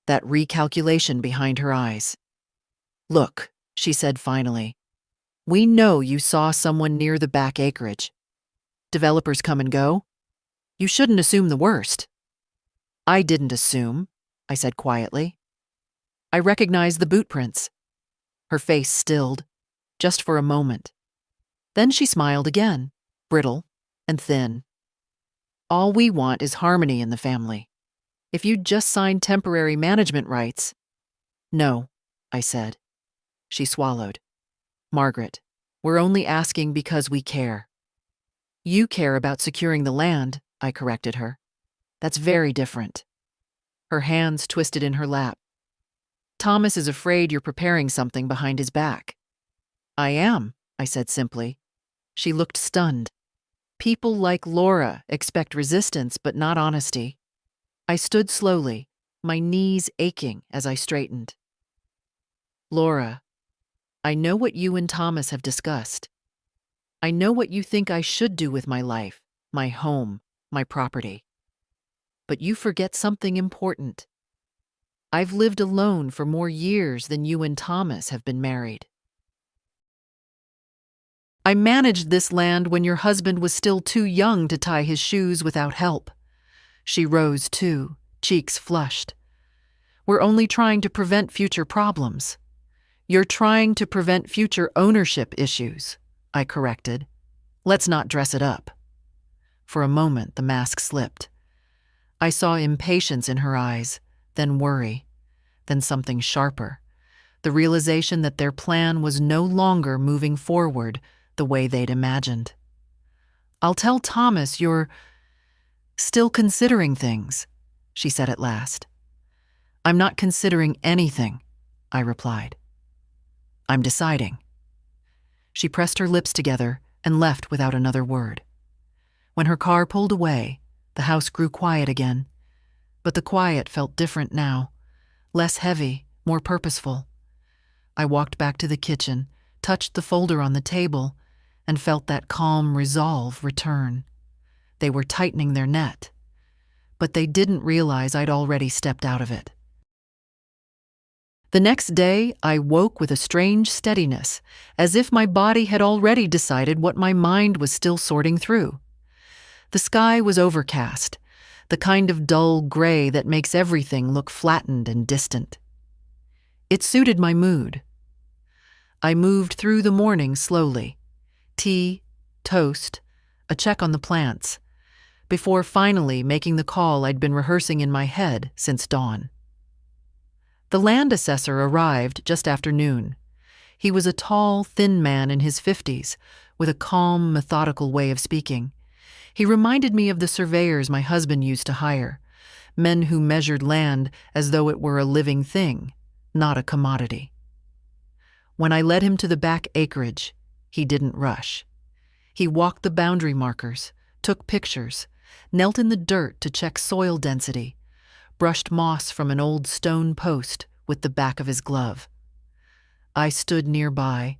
that recalculation behind her eyes. Look, she said finally, we know you saw someone near the back acreage. Developers come and go. You shouldn't assume the worst. I didn't assume, I said quietly. I recognized the boot prints. Her face stilled, just for a moment. Then she smiled again, brittle and thin. All we want is harmony in the family. If you'd just signed temporary management rights— No, I said. She swallowed. Margaret, we're only asking because we care. You care about securing the land, I corrected her. That's very different. Her hands twisted in her lap. Thomas is afraid you're preparing something behind his back. I am, I said simply. She looked stunned. People like Laura expect resistance but not honesty. I stood slowly, my knees aching as I straightened. Laura, I know what you and Thomas have discussed. I know what you think I should do with my life, my home, my property. But you forget something important. I've lived alone for more years than you and Thomas have been married. I managed this land when your husband was still too young to tie his shoes without help. She rose too, cheeks flushed. We're only trying to prevent future problems. You're trying to prevent future ownership issues, I corrected. Let's not dress it up. For a moment, the mask slipped. I saw impatience in her eyes, then worry, then something sharper, the realization that their plan was no longer moving forward the way they'd imagined. I'll tell Thomas you're still considering things, she said at last. I'm not considering anything, I replied. I'm deciding. She pressed her lips together and left without another word. When her car pulled away, the house grew quiet again. But the quiet felt different now, less heavy, more purposeful. I walked back to the kitchen, touched the folder on the table, and felt that calm resolve return. They were tightening their net, but they didn't realize I'd already stepped out of it. The next day, I woke with a strange steadiness, as if my body had already decided what my mind was still sorting through. The sky was overcast, the kind of dull gray that makes everything look flattened and distant. It suited my mood. I moved through the morning slowly. Tea, toast, a check on the plants, before finally making the call I'd been rehearsing in my head since dawn. The land assessor arrived just after noon. He was a tall, thin man in his 50s, with a calm, methodical way of speaking. He reminded me of the surveyors my husband used to hire, men who measured land as though it were a living thing, not a commodity. When I led him to the back acreage, he didn't rush. He walked the boundary markers, took pictures, knelt in the dirt to check soil density, brushed moss from an old stone post with the back of his glove. I stood nearby,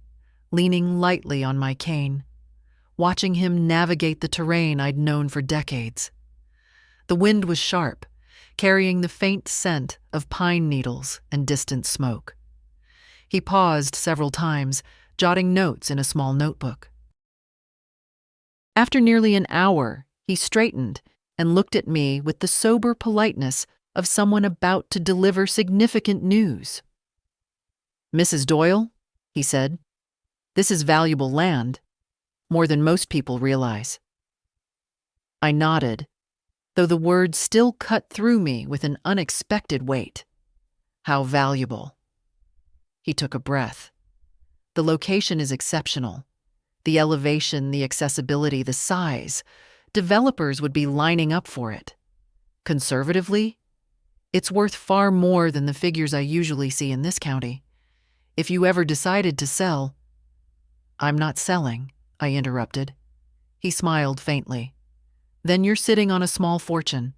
leaning lightly on my cane, watching him navigate the terrain I'd known for decades. The wind was sharp, carrying the faint scent of pine needles and distant smoke. He paused several times, jotting notes in a small notebook. After nearly an hour, he straightened and looked at me with the sober politeness of someone about to deliver significant news. "Mrs. Doyle," he said, "this is valuable land, more than most people realize." I nodded, though the words still cut through me with an unexpected weight. How valuable. He took a breath. "The location is exceptional. The elevation, the accessibility, the size. Developers would be lining up for it. Conservatively, it's worth far more than the figures I usually see in this county. If you ever decided to sell—" "I'm not selling," I interrupted. He smiled faintly. "Then you're sitting on a small fortune.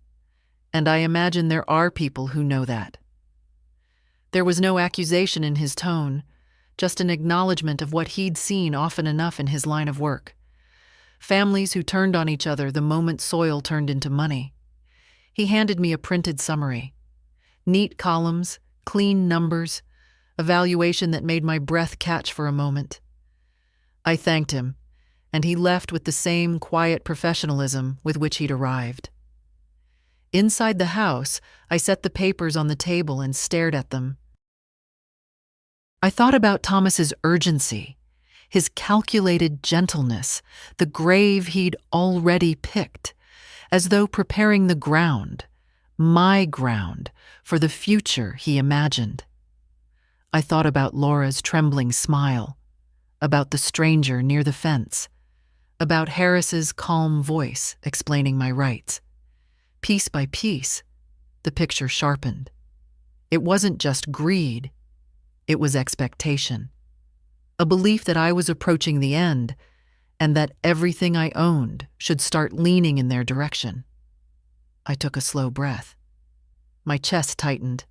And I imagine there are people who know that." There was no accusation in his tone, just an acknowledgement of what he'd seen often enough in his line of work. Families who turned on each other the moment soil turned into money. He handed me a printed summary. Neat columns, clean numbers, a valuation that made my breath catch for a moment. I thanked him, and he left with the same quiet professionalism with which he'd arrived. Inside the house, I set the papers on the table and stared at them. I thought about Thomas's urgency, his calculated gentleness, the grave he'd already picked, as though preparing the ground, my ground, for the future he imagined. I thought about Laura's trembling smile, about the stranger near the fence, about Harris's calm voice explaining my rights. Piece by piece, the picture sharpened. It wasn't just greed. It was expectation, a belief that I was approaching the end and that everything I owned should start leaning in their direction. I took a slow breath. My chest tightened,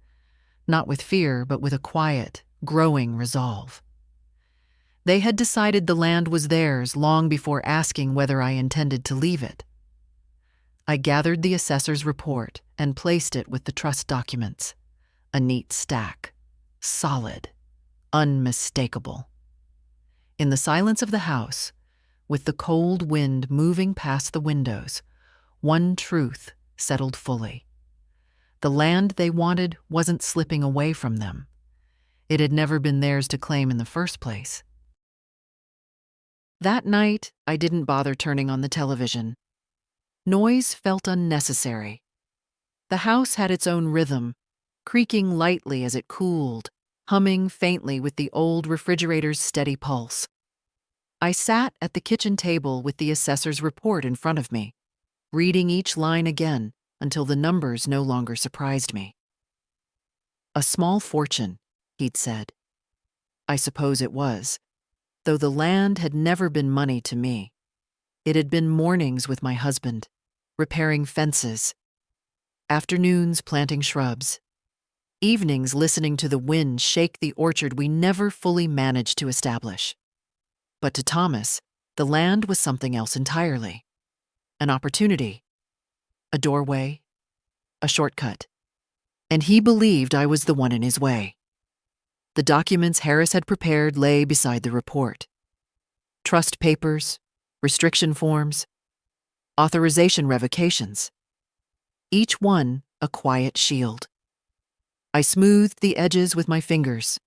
not with fear, but with a quiet, growing resolve. They had decided the land was theirs long before asking whether I intended to leave it. I gathered the assessor's report and placed it with the trust documents, a neat stack. Solid, unmistakable. In the silence of the house, with the cold wind moving past the windows, one truth settled fully. The land they wanted wasn't slipping away from them. It had never been theirs to claim in the first place. That night, I didn't bother turning on the television. Noise felt unnecessary. The house had its own rhythm, creaking lightly as it cooled, humming faintly with the old refrigerator's steady pulse. I sat at the kitchen table with the assessor's report in front of me, reading each line again until the numbers no longer surprised me. "A small fortune," he'd said. I suppose it was, though the land had never been money to me. It had been mornings with my husband, repairing fences, afternoons planting shrubs, evenings listening to the wind shake the orchard we never fully managed to establish. But to Thomas, the land was something else entirely. An opportunity, a doorway, a shortcut. And he believed I was the one in his way. The documents Harris had prepared lay beside the report. Trust papers, restriction forms, authorization revocations. Each one a quiet shield. I smoothed the edges with my fingers.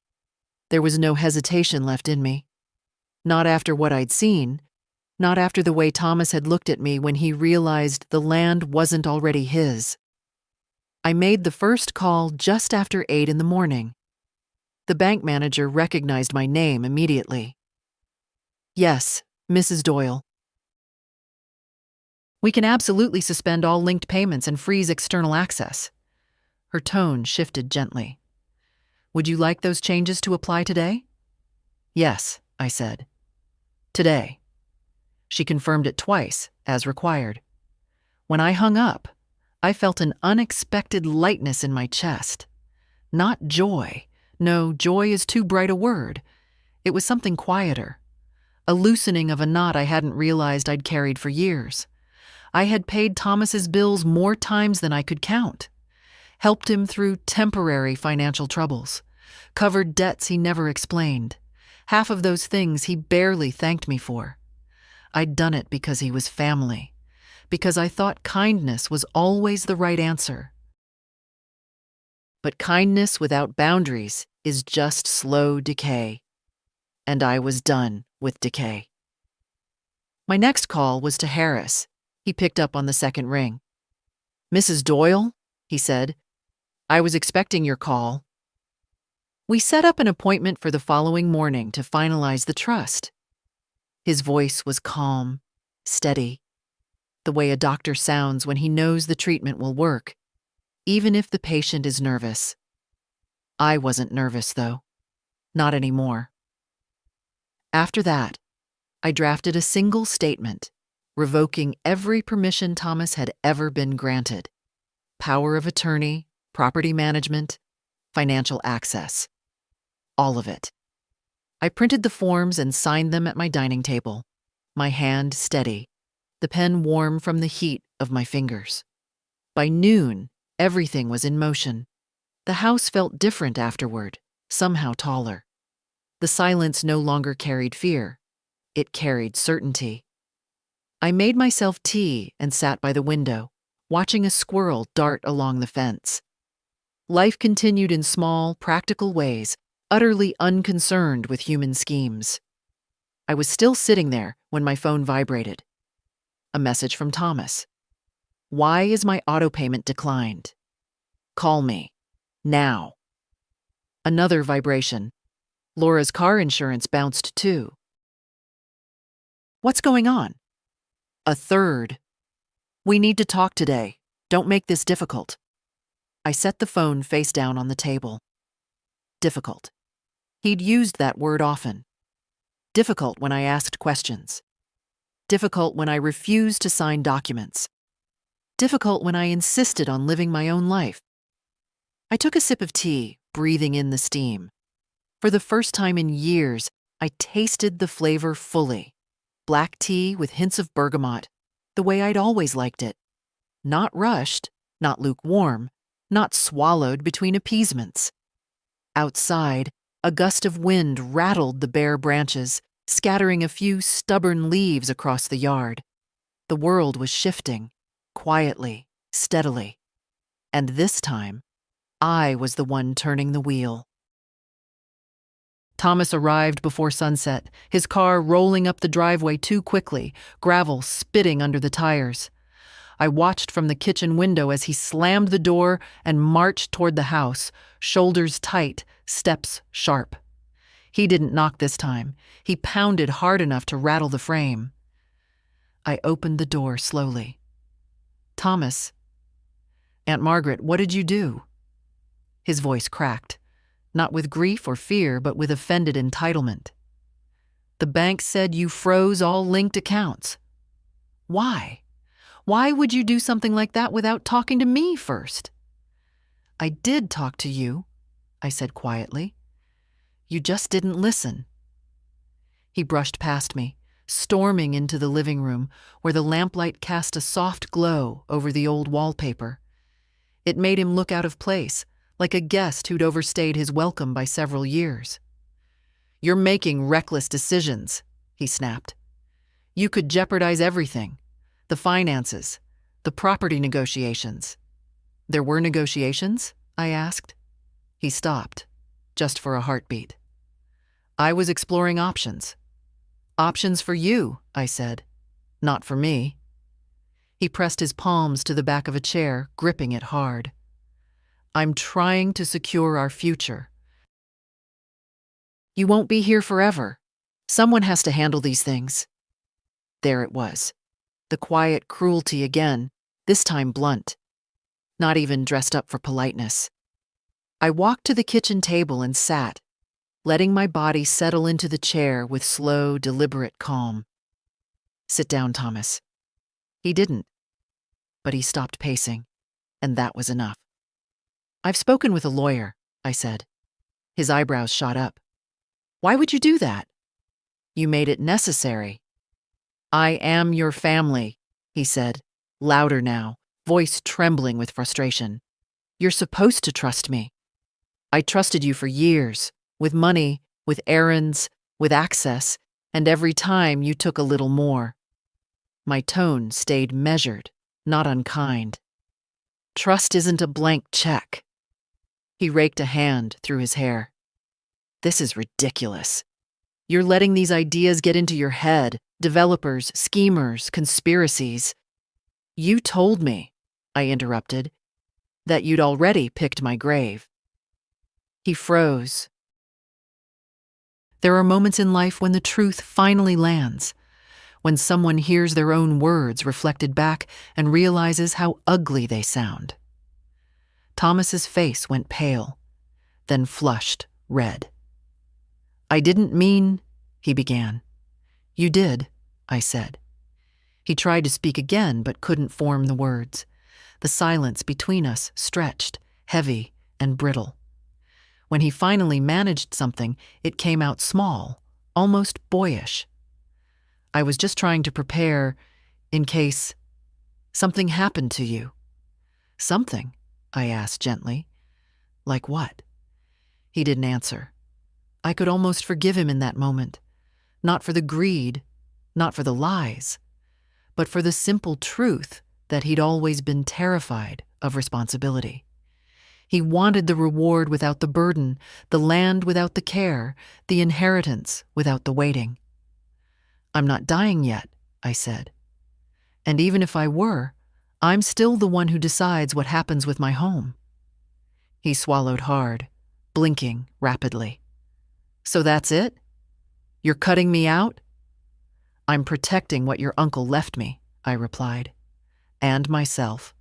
There was no hesitation left in me. Not after what I'd seen, not after the way Thomas had looked at me when he realized the land wasn't already his. I made the first call just after 8 in the morning. The bank manager recognized my name immediately. "Yes, Mrs. Doyle." "We can absolutely suspend all linked payments and freeze external access." Her tone shifted gently. "Would you like those changes to apply today?" "Yes," I said. "Today." She confirmed it twice, as required. When I hung up, I felt an unexpected lightness in my chest. Not joy. No, joy is too bright a word. It was something quieter. A loosening of a knot I hadn't realized I'd carried for years. I had paid Thomas's bills more times than I could count. Helped him through temporary financial troubles. Covered debts he never explained. Half of those things he barely thanked me for. I'd done it because he was family, because I thought kindness was always the right answer. But kindness without boundaries is just slow decay, and I was done with decay. My next call was to Harris. He picked up on the second ring. "Mrs. Doyle," he said, "I was expecting your call." We set up an appointment for the following morning to finalize the trust. His voice was calm, steady, the way a doctor sounds when he knows the treatment will work, even if the patient is nervous. I wasn't nervous, though. Not anymore. After that, I drafted a single statement, revoking every permission Thomas had ever been granted: power of attorney, property management, financial access. All of it. I printed the forms and signed them at my dining table, my hand steady, the pen warm from the heat of my fingers. By noon, everything was in motion. The house felt different afterward, somehow taller. The silence no longer carried fear. It carried certainty. I made myself tea and sat by the window, watching a squirrel dart along the fence. Life continued in small, practical ways, utterly unconcerned with human schemes. I was still sitting there when my phone vibrated. A message from Thomas. "Why is my auto payment declined? Call me. Now." Another vibration. Laura's car insurance bounced too. "What's going on?" A third. "We need to talk today. Don't make this difficult." I set the phone face down on the table. Difficult. He'd used that word often. Difficult when I asked questions. Difficult when I refused to sign documents. Difficult when I insisted on living my own life. I took a sip of tea, breathing in the steam. For the first time in years, I tasted the flavor fully. Black tea with hints of bergamot, the way I'd always liked it. Not rushed, not lukewarm, not swallowed between appeasements. Outside, a gust of wind rattled the bare branches, scattering a few stubborn leaves across the yard. The world was shifting, quietly, steadily. And this time, I was the one turning the wheel. Thomas arrived before sunset, his car rolling up the driveway too quickly, gravel spitting under the tires. I watched from the kitchen window as he slammed the door and marched toward the house, shoulders tight, steps sharp. He didn't knock this time. He pounded hard enough to rattle the frame. I opened the door slowly. "Thomas." "Aunt Margaret, what did you do?" His voice cracked, not with grief or fear, but with offended entitlement. "The bank said you froze all linked accounts." "Why? Why would you do something like that without talking to me first?" "I did talk to you," I said quietly. "You just didn't listen." He brushed past me, storming into the living room, where the lamplight cast a soft glow over the old wallpaper. It made him look out of place, like a guest who'd overstayed his welcome by several years. "You're making reckless decisions," he snapped. "You could jeopardize everything. The finances, the property negotiations." "There were negotiations?" I asked. He stopped, just for a heartbeat. "I was exploring options." "Options for you," I said. "Not for me." He pressed his palms to the back of a chair, gripping it hard. "I'm trying to secure our future." "You won't be here forever. Someone has to handle these things." There it was. The quiet cruelty again, this time blunt. Not even dressed up for politeness. I walked to the kitchen table and sat, letting my body settle into the chair with slow, deliberate calm. "Sit down, Thomas." He didn't. But he stopped pacing, and that was enough. "I've spoken with a lawyer," I said. His eyebrows shot up. "Why would you do that?" "You made it necessary." "I am your family," he said, louder now, voice trembling with frustration. "You're supposed to trust me. I trusted you for years, with money, with errands, with access, and every time you took a little more. My tone stayed measured, not unkind. Trust isn't a blank check. He raked a hand through his hair. This is ridiculous. You're letting these ideas get into your head, developers, schemers, conspiracies. You told me, I interrupted, that you'd already picked my grave. He froze. There are moments in life when the truth finally lands, when someone hears their own words reflected back and realizes how ugly they sound. Thomas's face went pale, then flushed red. I didn't mean, he began. You did, I said. He tried to speak again but couldn't form the words. The silence between us stretched, heavy and brittle. When he finally managed something, it came out small, almost boyish. I was just trying to prepare in case something happened to you. Something? I asked gently. Like what? He didn't answer. I could almost forgive him in that moment. Not for the greed, not for the lies, but for the simple truth that he'd always been terrified of responsibility. He wanted the reward without the burden, the land without the care, the inheritance without the waiting. I'm not dying yet, I said. And even if I were, I'm still the one who decides what happens with my home. He swallowed hard, blinking rapidly. So that's it? You're cutting me out? I'm protecting what your uncle left me, I replied. And myself.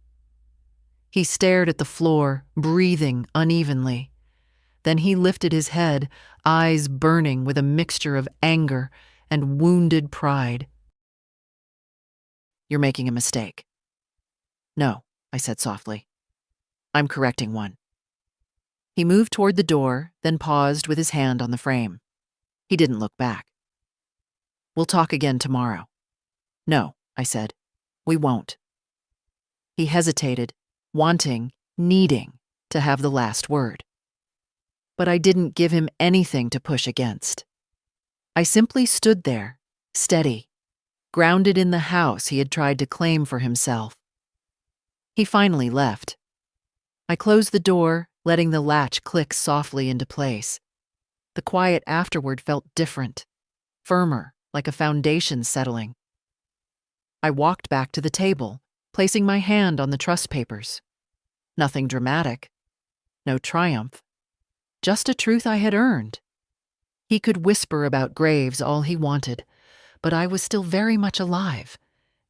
He stared at the floor, breathing unevenly. Then he lifted his head, eyes burning with a mixture of anger and wounded pride. You're making a mistake. No, I said softly. I'm correcting one. He moved toward the door, then paused with his hand on the frame. He didn't look back. We'll talk again tomorrow. No, I said. We won't. He hesitated, wanting, needing to have the last word. But I didn't give him anything to push against. I simply stood there, steady, grounded in the house he had tried to claim for himself. He finally left. I closed the door, letting the latch click softly into place. The quiet afterward felt different, firmer, like a foundation settling. I walked back to the table, placing my hand on the trust papers. Nothing dramatic, no triumph, just a truth I had earned. He could whisper about graves all he wanted, but I was still very much alive,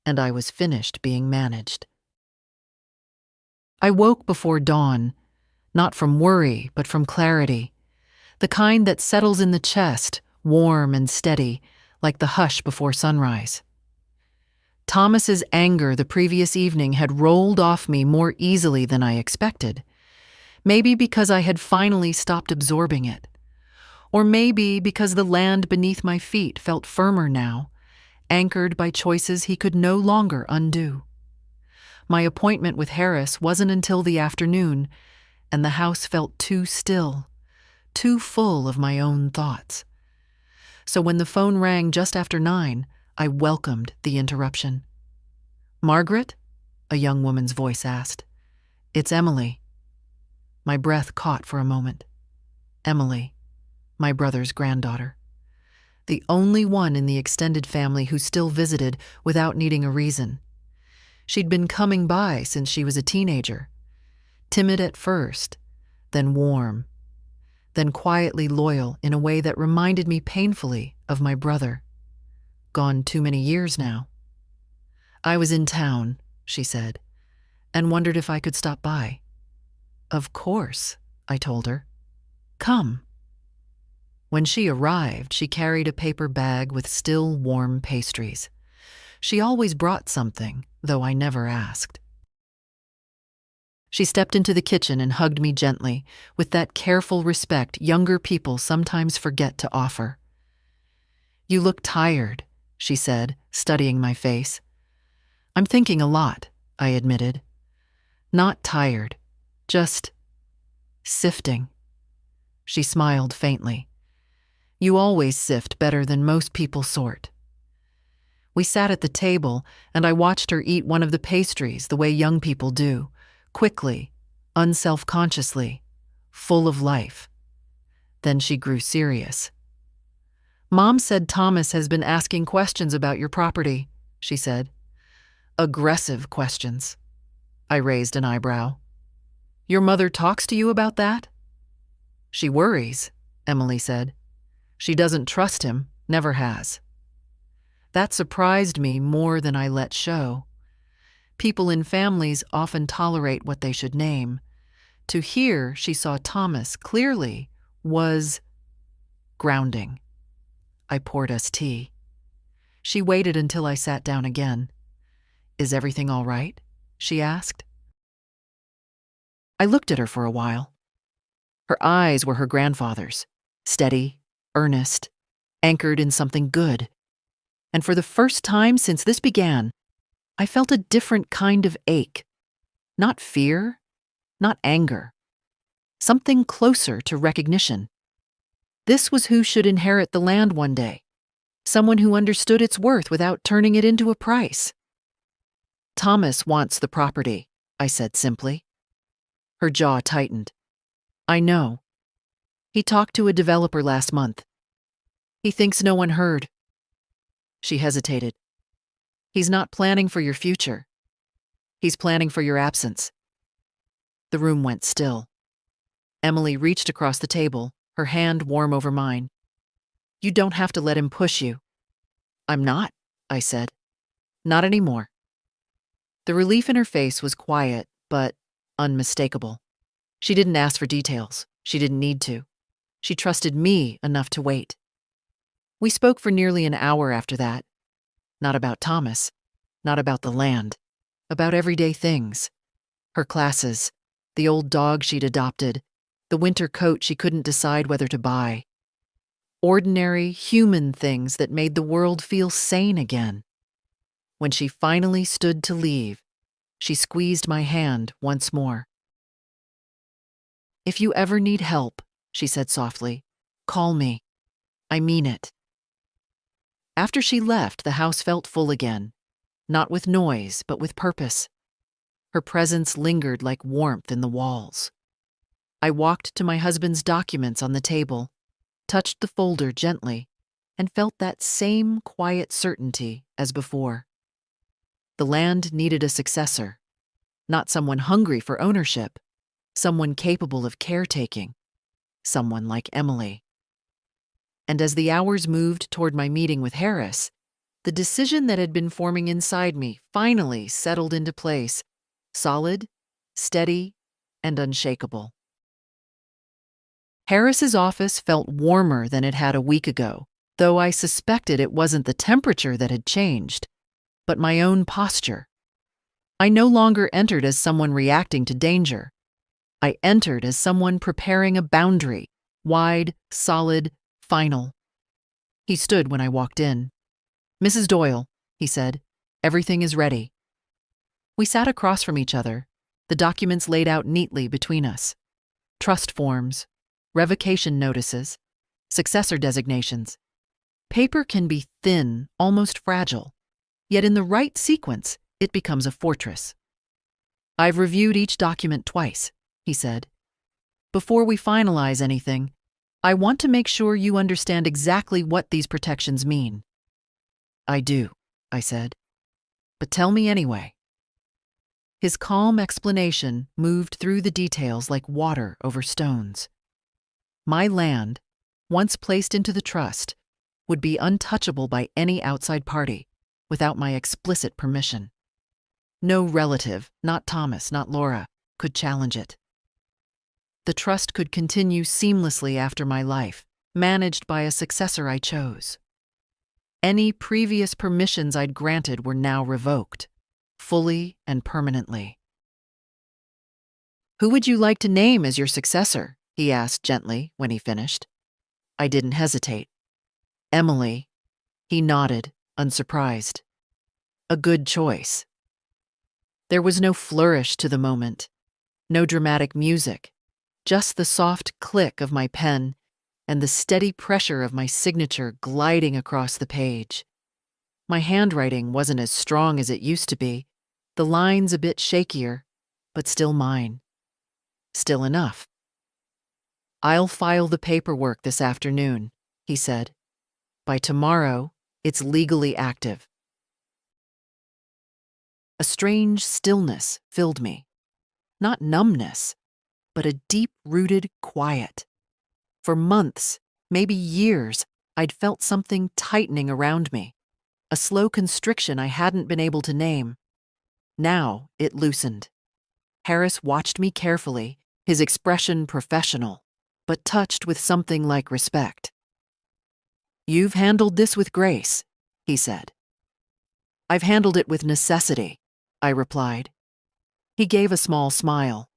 and I was finished being managed. I woke before dawn, not from worry, but from clarity, the kind that settles in the chest, warm and steady, like the hush before sunrise. Thomas's anger the previous evening had rolled off me more easily than I expected, maybe because I had finally stopped absorbing it, or maybe because the land beneath my feet felt firmer now, anchored by choices he could no longer undo. My appointment with Harris wasn't until the afternoon, and the house felt too still, too full of my own thoughts. So when the phone rang just after 9, I welcomed the interruption. Margaret? A young woman's voice asked. It's Emily. My breath caught for a moment. Emily, my brother's granddaughter. The only one in the extended family who still visited without needing a reason. She'd been coming by since she was a teenager. Timid at first, then warm, then quietly loyal in a way that reminded me painfully of my brother. Gone too many years now. I was in town, she said, and wondered if I could stop by. Of course, I told her. Come. When she arrived, she carried a paper bag with still warm pastries. She always brought something, though I never asked. She stepped into the kitchen and hugged me gently, with that careful respect younger people sometimes forget to offer. You look tired, she said, studying my face. I'm thinking a lot, I admitted. Not tired, just sifting. She smiled faintly. You always sift better than most people sort. We sat at the table, and I watched her eat one of the pastries the way young people do, quickly, unself-consciously, full of life. Then she grew serious. "Mom said Thomas has been asking questions about your property," she said. "Aggressive questions." I raised an eyebrow. "Your mother talks to you about that?" "She worries," Emily said. "She doesn't trust him, never has." That surprised me more than I let show. People in families often tolerate what they should name. To hear she saw Thomas clearly was grounding. I poured us tea. She waited until I sat down again. "Is everything all right?" she asked. I looked at her for a while. Her eyes were her grandfather's, steady, earnest, anchored in something good. And for the first time since this began, I felt a different kind of ache. Not fear, not anger. Something closer to recognition. This was who should inherit the land one day. Someone who understood its worth without turning it into a price. "Thomas wants the property," I said simply. Her jaw tightened. "I know. He talked to a developer last month. He thinks no one heard." She hesitated. "He's not planning for your future. He's planning for your absence." The room went still. Emily reached across the table, her hand warm over mine. "You don't have to let him push you." "I'm not," I said. "Not anymore." The relief in her face was quiet, but unmistakable. She didn't ask for details. She didn't need to. She trusted me enough to wait. We spoke for nearly an hour after that. Not about Thomas, not about the land, about everyday things. Her classes, the old dog she'd adopted, the winter coat she couldn't decide whether to buy. Ordinary, human things that made the world feel sane again. When she finally stood to leave, she squeezed my hand once more. "If you ever need help," she said softly, "call me. I mean it." After she left, the house felt full again, not with noise, but with purpose. Her presence lingered like warmth in the walls. I walked to my husband's documents on the table, touched the folder gently, and felt that same quiet certainty as before. The land needed a successor, not someone hungry for ownership, someone capable of caretaking, someone like Emily. And as the hours moved toward my meeting with Harris, the decision that had been forming inside me finally settled into place, solid, steady, and unshakable. Harris's office felt warmer than it had a week ago, though I suspected it wasn't the temperature that had changed, but my own posture. I no longer entered as someone reacting to danger. I entered as someone preparing a boundary, wide, solid, final. He stood when I walked in. "Mrs. Doyle," he said, "everything is ready." We sat across from each other, the documents laid out neatly between us. Trust forms, revocation notices, successor designations. Paper can be thin, almost fragile, yet in the right sequence, it becomes a fortress. "I've reviewed each document twice," he said. "Before we finalize anything, I want to make sure you understand exactly what these protections mean." "I do," I said. "But tell me anyway." His calm explanation moved through the details like water over stones. My land, once placed into the trust, would be untouchable by any outside party without my explicit permission. No relative, not Thomas, not Laura, could challenge it. The trust could continue seamlessly after my life, managed by a successor I chose. Any previous permissions I'd granted were now revoked, fully and permanently. "Who would you like to name as your successor?" he asked gently when he finished. I didn't hesitate. "Emily." He nodded, unsurprised. "A good choice." There was no flourish to the moment, no dramatic music, just the soft click of my pen and the steady pressure of my signature gliding across the page. My handwriting wasn't as strong as it used to be, the lines a bit shakier, but still mine. Still enough. "I'll file the paperwork this afternoon," he said. "By tomorrow, it's legally active." A strange stillness filled me. Not numbness, but a deep-rooted quiet. For months, maybe years, I'd felt something tightening around me, a slow constriction I hadn't been able to name. Now it loosened. Harris watched me carefully, his expression professional, but touched with something like respect. "You've handled this with grace," he said. "I've handled it with necessity," I replied. He gave a small smile.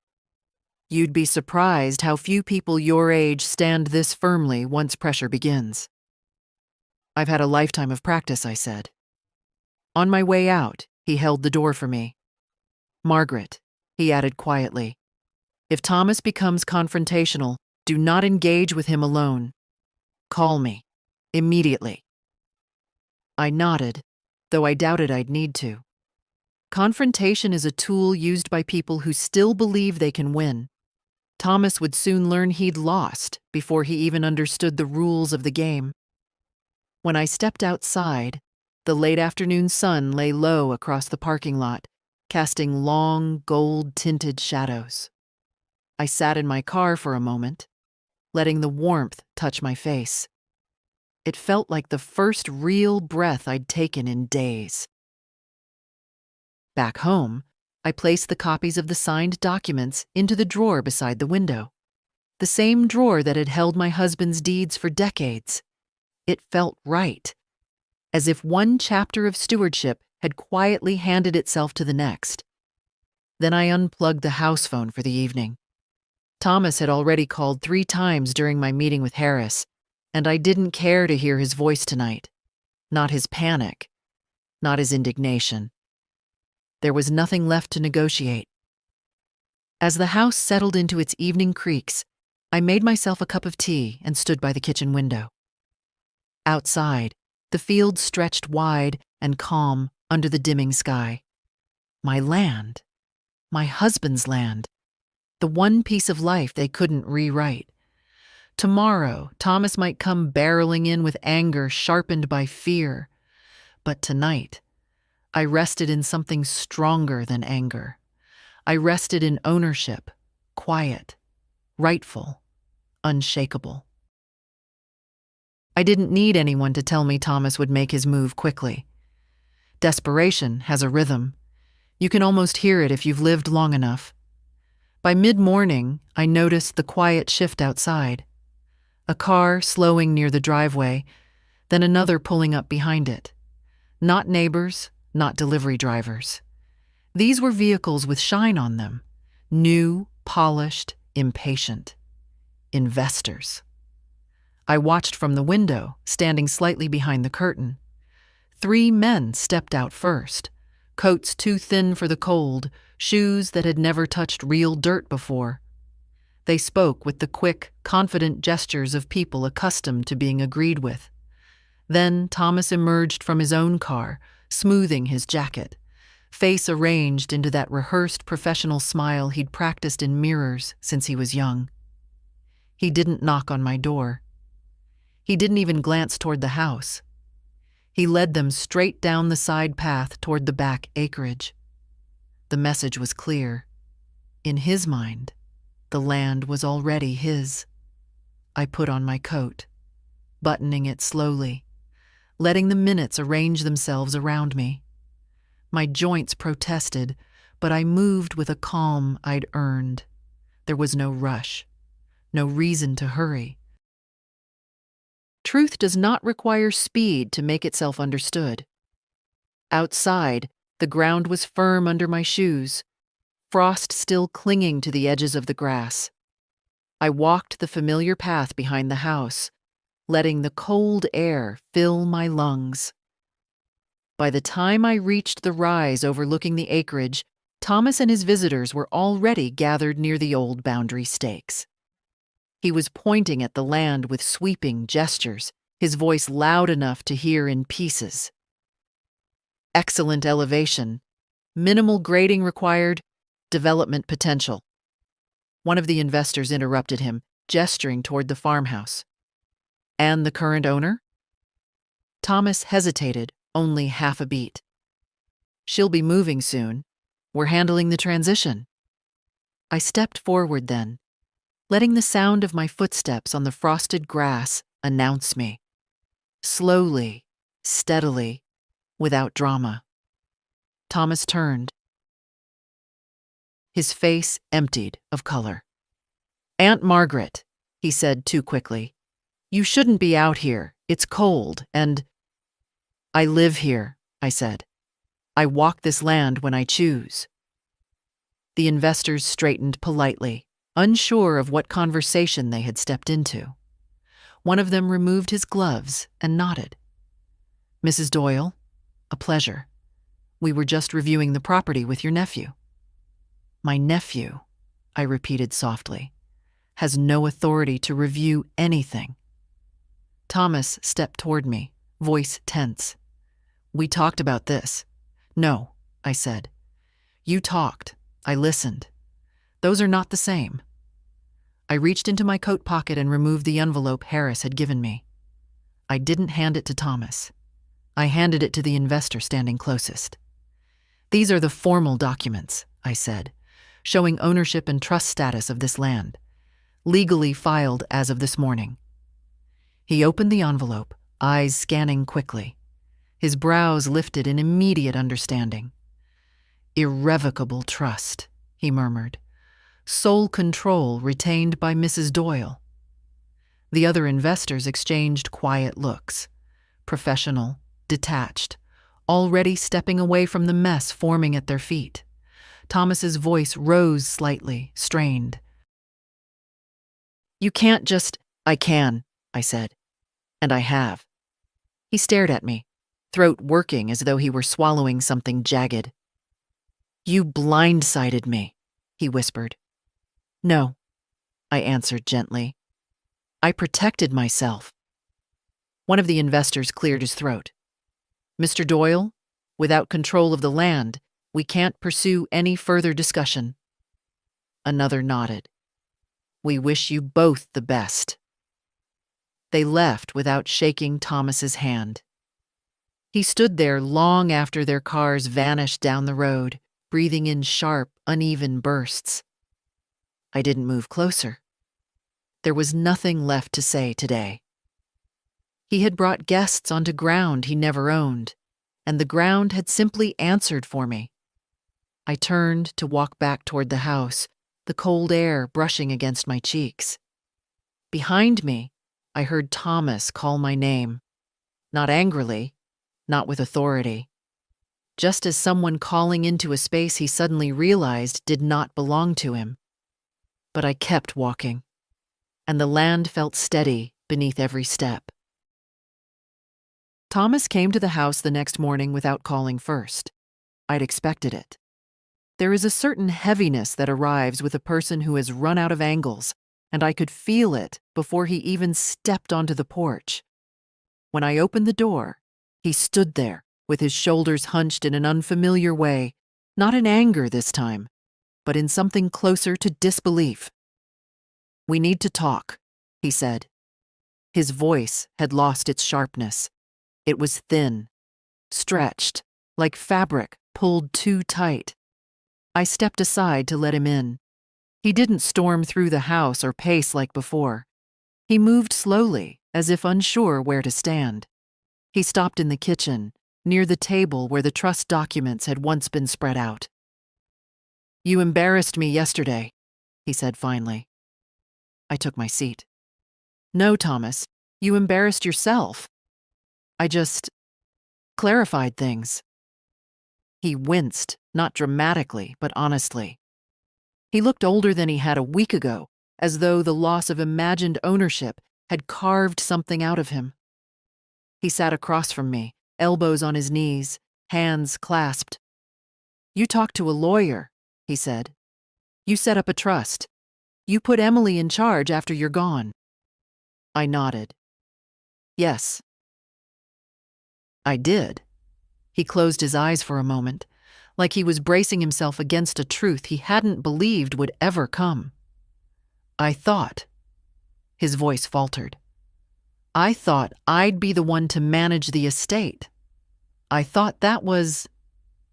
"You'd be surprised how few people your age stand this firmly once pressure begins." "I've had a lifetime of practice," I said. On my way out, he held the door for me. "Margaret," he added quietly, "if Thomas becomes confrontational, do not engage with him alone. Call me. Immediately." I nodded, though I doubted I'd need to. Confrontation is a tool used by people who still believe they can win. Thomas would soon learn he'd lost before he even understood the rules of the game. When I stepped outside, the late afternoon sun lay low across the parking lot, casting long, gold-tinted shadows. I sat in my car for a moment, letting the warmth touch my face. It felt like the first real breath I'd taken in days. Back home, I placed the copies of the signed documents into the drawer beside the window, the same drawer that had held my husband's deeds for decades. It felt right, as if one chapter of stewardship had quietly handed itself to the next. Then I unplugged the house phone for the evening. Thomas had already called 3 times during my meeting with Harris, and I didn't care to hear his voice tonight. Not his panic, not his indignation. There was nothing left to negotiate. As the house settled into its evening creaks, I made myself a cup of tea and stood by the kitchen window. Outside, the field stretched wide and calm under the dimming sky. My land, my husband's land, the one piece of life they couldn't rewrite. Tomorrow, Thomas might come barreling in with anger sharpened by fear. But tonight, I rested in something stronger than anger. I rested in ownership, quiet, rightful, unshakable. I didn't need anyone to tell me Thomas would make his move quickly. Desperation has a rhythm. You can almost hear it if you've lived long enough. By mid-morning, I noticed the quiet shift outside. A car slowing near the driveway, then another pulling up behind it. Not neighbors, not delivery drivers. These were vehicles with shine on them. New, polished, impatient. Investors. I watched from the window, standing slightly behind the curtain. 3 men stepped out first, coats too thin for the cold, shoes that had never touched real dirt before. They spoke with the quick, confident gestures of people accustomed to being agreed with. Then Thomas emerged from his own car, smoothing his jacket, face arranged into that rehearsed professional smile he'd practiced in mirrors since he was young. He didn't knock on my door. He didn't even glance toward the house. He led them straight down the side path toward the back acreage. The message was clear. In his mind, the land was already his. I put on my coat, buttoning it slowly, letting the minutes arrange themselves around me. My joints protested, but I moved with a calm I'd earned. There was no rush, no reason to hurry. Truth does not require speed to make itself understood. Outside, the ground was firm under my shoes, frost still clinging to the edges of the grass. I walked the familiar path behind the house, letting the cold air fill my lungs. By the time I reached the rise overlooking the acreage, Thomas and his visitors were already gathered near the old boundary stakes. He was pointing at the land with sweeping gestures, his voice loud enough to hear in pieces. excellent elevation, minimal grading required, development potential. One of the investors interrupted him, gesturing toward the farmhouse. And the current owner? Thomas hesitated only half a beat. She'll be moving soon. We're handling the transition. I stepped forward then, letting the sound of my footsteps on the frosted grass announce me. Slowly, steadily, without drama. Thomas turned. His face emptied of color. "Aunt Margaret," he said too quickly, "you shouldn't be out here. It's cold, and—" "I live here," I said. "I walk this land when I choose." The investors straightened politely, unsure of what conversation they had stepped into. One of them removed his gloves and nodded. "Mrs. Doyle, a pleasure. We were just reviewing the property with your nephew." "My nephew," I repeated softly, "has no authority to review anything." Thomas stepped toward me, voice tense. "We talked about this." "No," I said. "You talked. I listened. Those are not the same." I reached into my coat pocket and removed the envelope Harris had given me. I didn't hand it to Thomas. I handed it to the investor standing closest. "These are the formal documents," I said, "showing ownership and trust status of this land, legally filed as of this morning." He opened the envelope, eyes scanning quickly. His brows lifted in immediate understanding. "Irrevocable trust," he murmured. "Sole control retained by Mrs. Doyle." The other investors exchanged quiet looks, professional, detached, already stepping away from the mess forming at their feet. Thomas's voice rose slightly, strained. "You can't just—" "I can," I said. "And I have." He stared at me, throat working as though he were swallowing something jagged. "You blindsided me," he whispered. "No," I answered gently. "I protected myself." One of the investors cleared his throat. "Mr. Doyle, without control of the land, we can't pursue any further discussion." Another nodded. "We wish you both the best." They left without shaking Thomas's hand. He stood there long after their cars vanished down the road, breathing in sharp, uneven bursts. I didn't move closer. There was nothing left to say today. He had brought guests onto ground he never owned, and the ground had simply answered for me. I turned to walk back toward the house, the cold air brushing against my cheeks. Behind me, I heard Thomas call my name. Not angrily, not with authority. Just as someone calling into a space he suddenly realized did not belong to him. But I kept walking, and the land felt steady beneath every step. Thomas came to the house the next morning without calling first. I'd expected it. There is a certain heaviness that arrives with a person who has run out of angles, and I could feel it before he even stepped onto the porch. When I opened the door, he stood there, with his shoulders hunched in an unfamiliar way, not in anger this time, but in something closer to disbelief. "We need to talk," he said. His voice had lost its sharpness. It was thin, stretched, like fabric pulled too tight. I stepped aside to let him in. He didn't storm through the house or pace like before. He moved slowly, as if unsure where to stand. He stopped in the kitchen, near the table where the trust documents had once been spread out. "You embarrassed me yesterday," he said finally. I took my seat. "No, Thomas, you embarrassed yourself. I just clarified things." He winced, not dramatically, but honestly. He looked older than he had a week ago, as though the loss of imagined ownership had carved something out of him. He sat across from me, elbows on his knees, hands clasped. "You talked to a lawyer," he said. "You set up a trust. You put Emily in charge after you're gone." I nodded. "Yes, I did." He closed his eyes for a moment, like he was bracing himself against a truth he hadn't believed would ever come. I thought, his voice faltered, I thought I'd be the one to manage the estate. I thought that was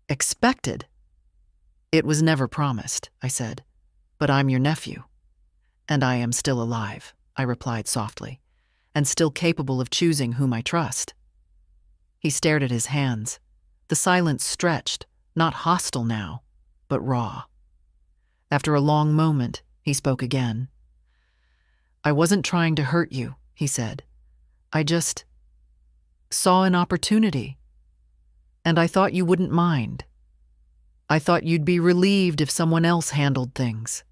expected. It was never promised, I said, but I'm your nephew. And I am still alive, I replied softly, and still capable of choosing whom I trust. He stared at his hands. The silence stretched, not hostile now, but raw. After a long moment, he spoke again. I wasn't trying to hurt you, he said. I just saw an opportunity. And I thought you wouldn't mind. I thought you'd be relieved if someone else handled things.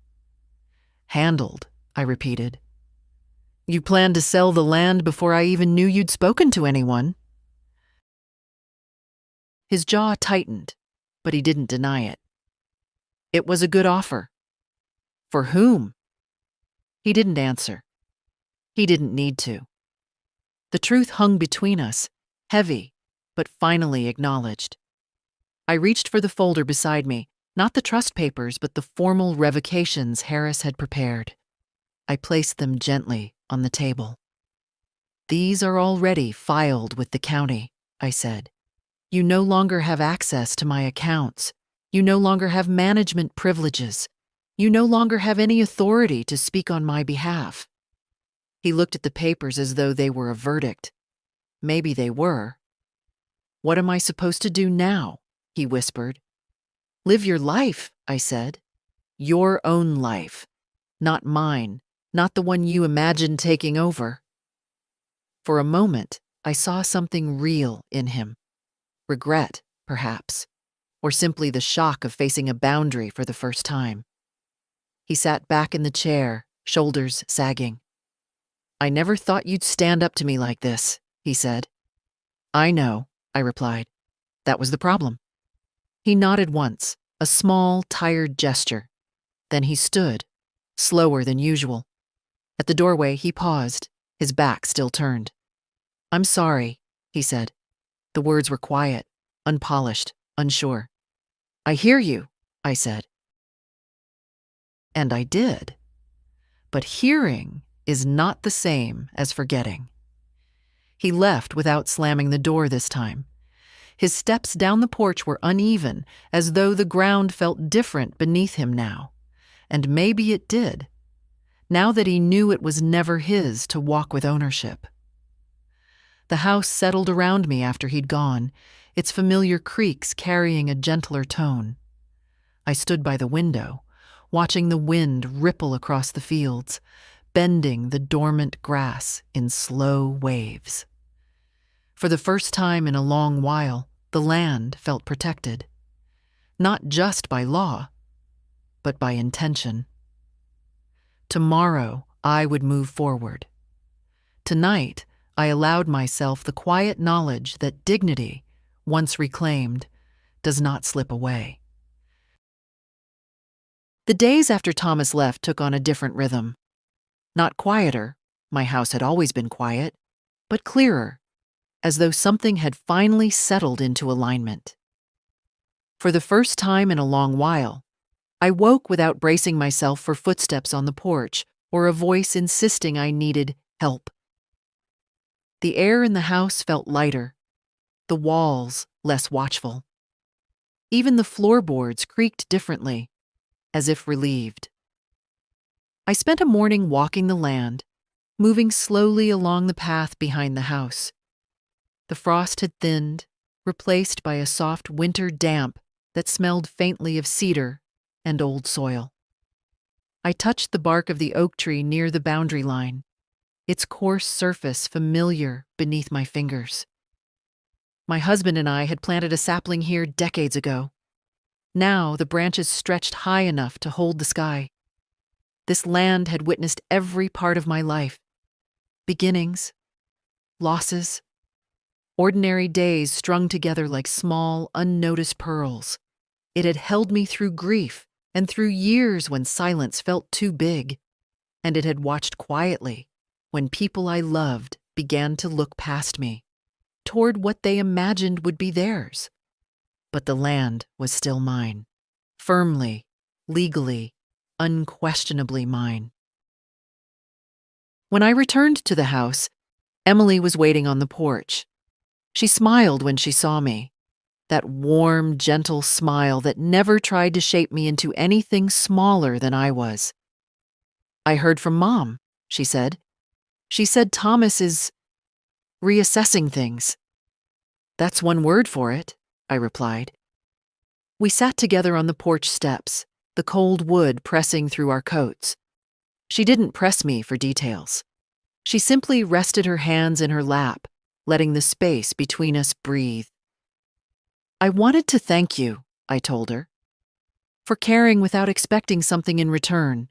Handled, I repeated. You planned to sell the land before I even knew you'd spoken to anyone. His jaw tightened, but he didn't deny it. It was a good offer. For whom? He didn't answer. He didn't need to. The truth hung between us, heavy, but finally acknowledged. I reached for the folder beside me, not the trust papers, but the formal revocations Harris had prepared. I placed them gently on the table. These are already filed with the county, I said. You no longer have access to my accounts. You no longer have management privileges. You no longer have any authority to speak on my behalf. He looked at the papers as though they were a verdict. Maybe they were. What am I supposed to do now? He whispered. Live your life, I said. Your own life. Not mine, not the one you imagined taking over. For a moment, I saw something real in him. Regret, perhaps, or simply the shock of facing a boundary for the first time. He sat back in the chair, shoulders sagging. I never thought you'd stand up to me like this, he said. I know, I replied. That was the problem. He nodded once, a small, tired gesture. Then he stood, slower than usual. At the doorway, he paused, his back still turned. I'm sorry, he said. The words were quiet, unpolished, unsure. I hear you, I said. And I did. But hearing is not the same as forgetting. He left without slamming the door this time. His steps down the porch were uneven, as though the ground felt different beneath him now. And maybe it did, now that he knew it was never his to walk with ownership. The house settled around me after he'd gone, its familiar creaks carrying a gentler tone. I stood by the window, watching the wind ripple across the fields, bending the dormant grass in slow waves. For the first time in a long while, the land felt protected. Not just by law, but by intention. Tomorrow, I would move forward. Tonight, I allowed myself the quiet knowledge that dignity, once reclaimed, does not slip away. The days after Thomas left took on a different rhythm. Not quieter, my house had always been quiet, but clearer, as though something had finally settled into alignment. For the first time in a long while, I woke without bracing myself for footsteps on the porch or a voice insisting I needed help. The air in the house felt lighter, the walls less watchful. Even the floorboards creaked differently, as if relieved. I spent a morning walking the land, moving slowly along the path behind the house. The frost had thinned, replaced by a soft winter damp that smelled faintly of cedar and old soil. I touched the bark of the oak tree near the boundary line, its coarse surface familiar beneath my fingers. My husband and I had planted a sapling here decades ago. Now the branches stretched high enough to hold the sky. This land had witnessed every part of my life. Beginnings, losses, ordinary days strung together like small, unnoticed pearls. It had held me through grief and through years when silence felt too big. And it had watched quietly when people I loved began to look past me, toward what they imagined would be theirs. but the land was still mine. Firmly, legally, unquestionably mine. When I returned to the house, Emily was waiting on the porch. She smiled when she saw me, that warm, gentle smile that never tried to shape me into anything smaller than I was. "I heard from Mom," she said. "She said Thomas is reassessing things." "That's one word for it," I replied. We sat together on the porch steps, the cold wood pressing through our coats. She didn't press me for details. She simply rested her hands in her lap, letting the space between us breathe. "I wanted to thank you," I told her, "for caring without expecting something in return."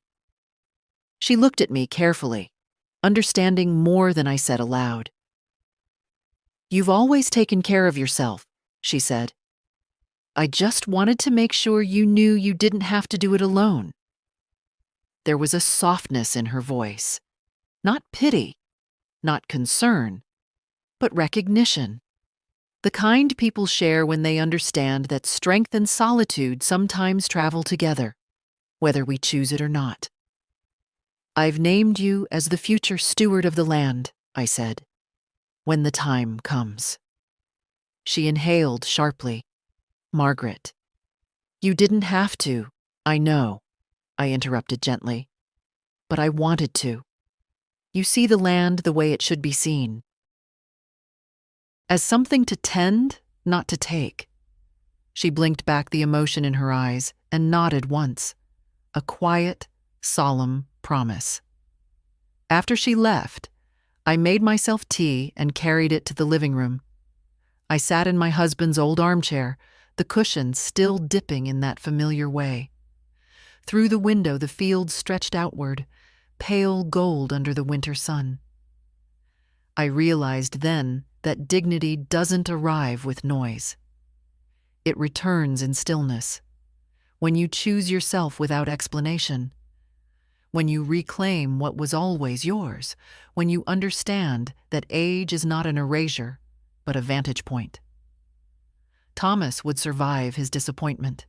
She looked at me carefully, understanding more than I said aloud. "You've always taken care of yourself," she said. "I just wanted to make sure you knew you didn't have to do it alone." There was a softness in her voice. Not pity, not concern, but recognition. The kind people share when they understand that strength and solitude sometimes travel together, whether we choose it or not. "I've named you as the future steward of the land," I said, "when the time comes." She inhaled sharply. "Margaret, you didn't have to, I know," I interrupted gently, "but I wanted to. You see the land the way it should be seen. As something to tend, not to take." She blinked back the emotion in her eyes and nodded once, a quiet, solemn promise. After she left, I made myself tea and carried it to the living room. I sat in my husband's old armchair, the cushions still dipping in that familiar way. Through the window the fields stretched outward, pale gold under the winter sun. I realized then that dignity doesn't arrive with noise. It returns in stillness, when you choose yourself without explanation, when you reclaim what was always yours, when you understand that age is not an erasure, but a vantage point. Thomas would survive his disappointment.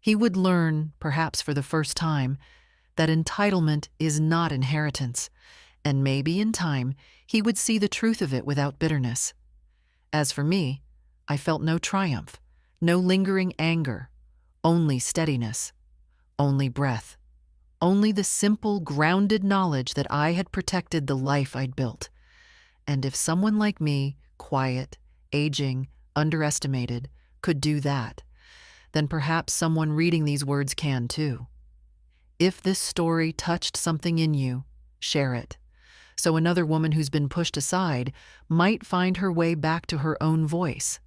He would learn, perhaps for the first time, that entitlement is not inheritance, and maybe in time he would see the truth of it without bitterness. As for me, I felt no triumph, no lingering anger, only steadiness, only breath, only the simple, grounded knowledge that I had protected the life I'd built. And if someone like me, quiet, aging, underestimated, could do that, then perhaps someone reading these words can too. If this story touched something in you, share it, so another woman who's been pushed aside might find her way back to her own voice.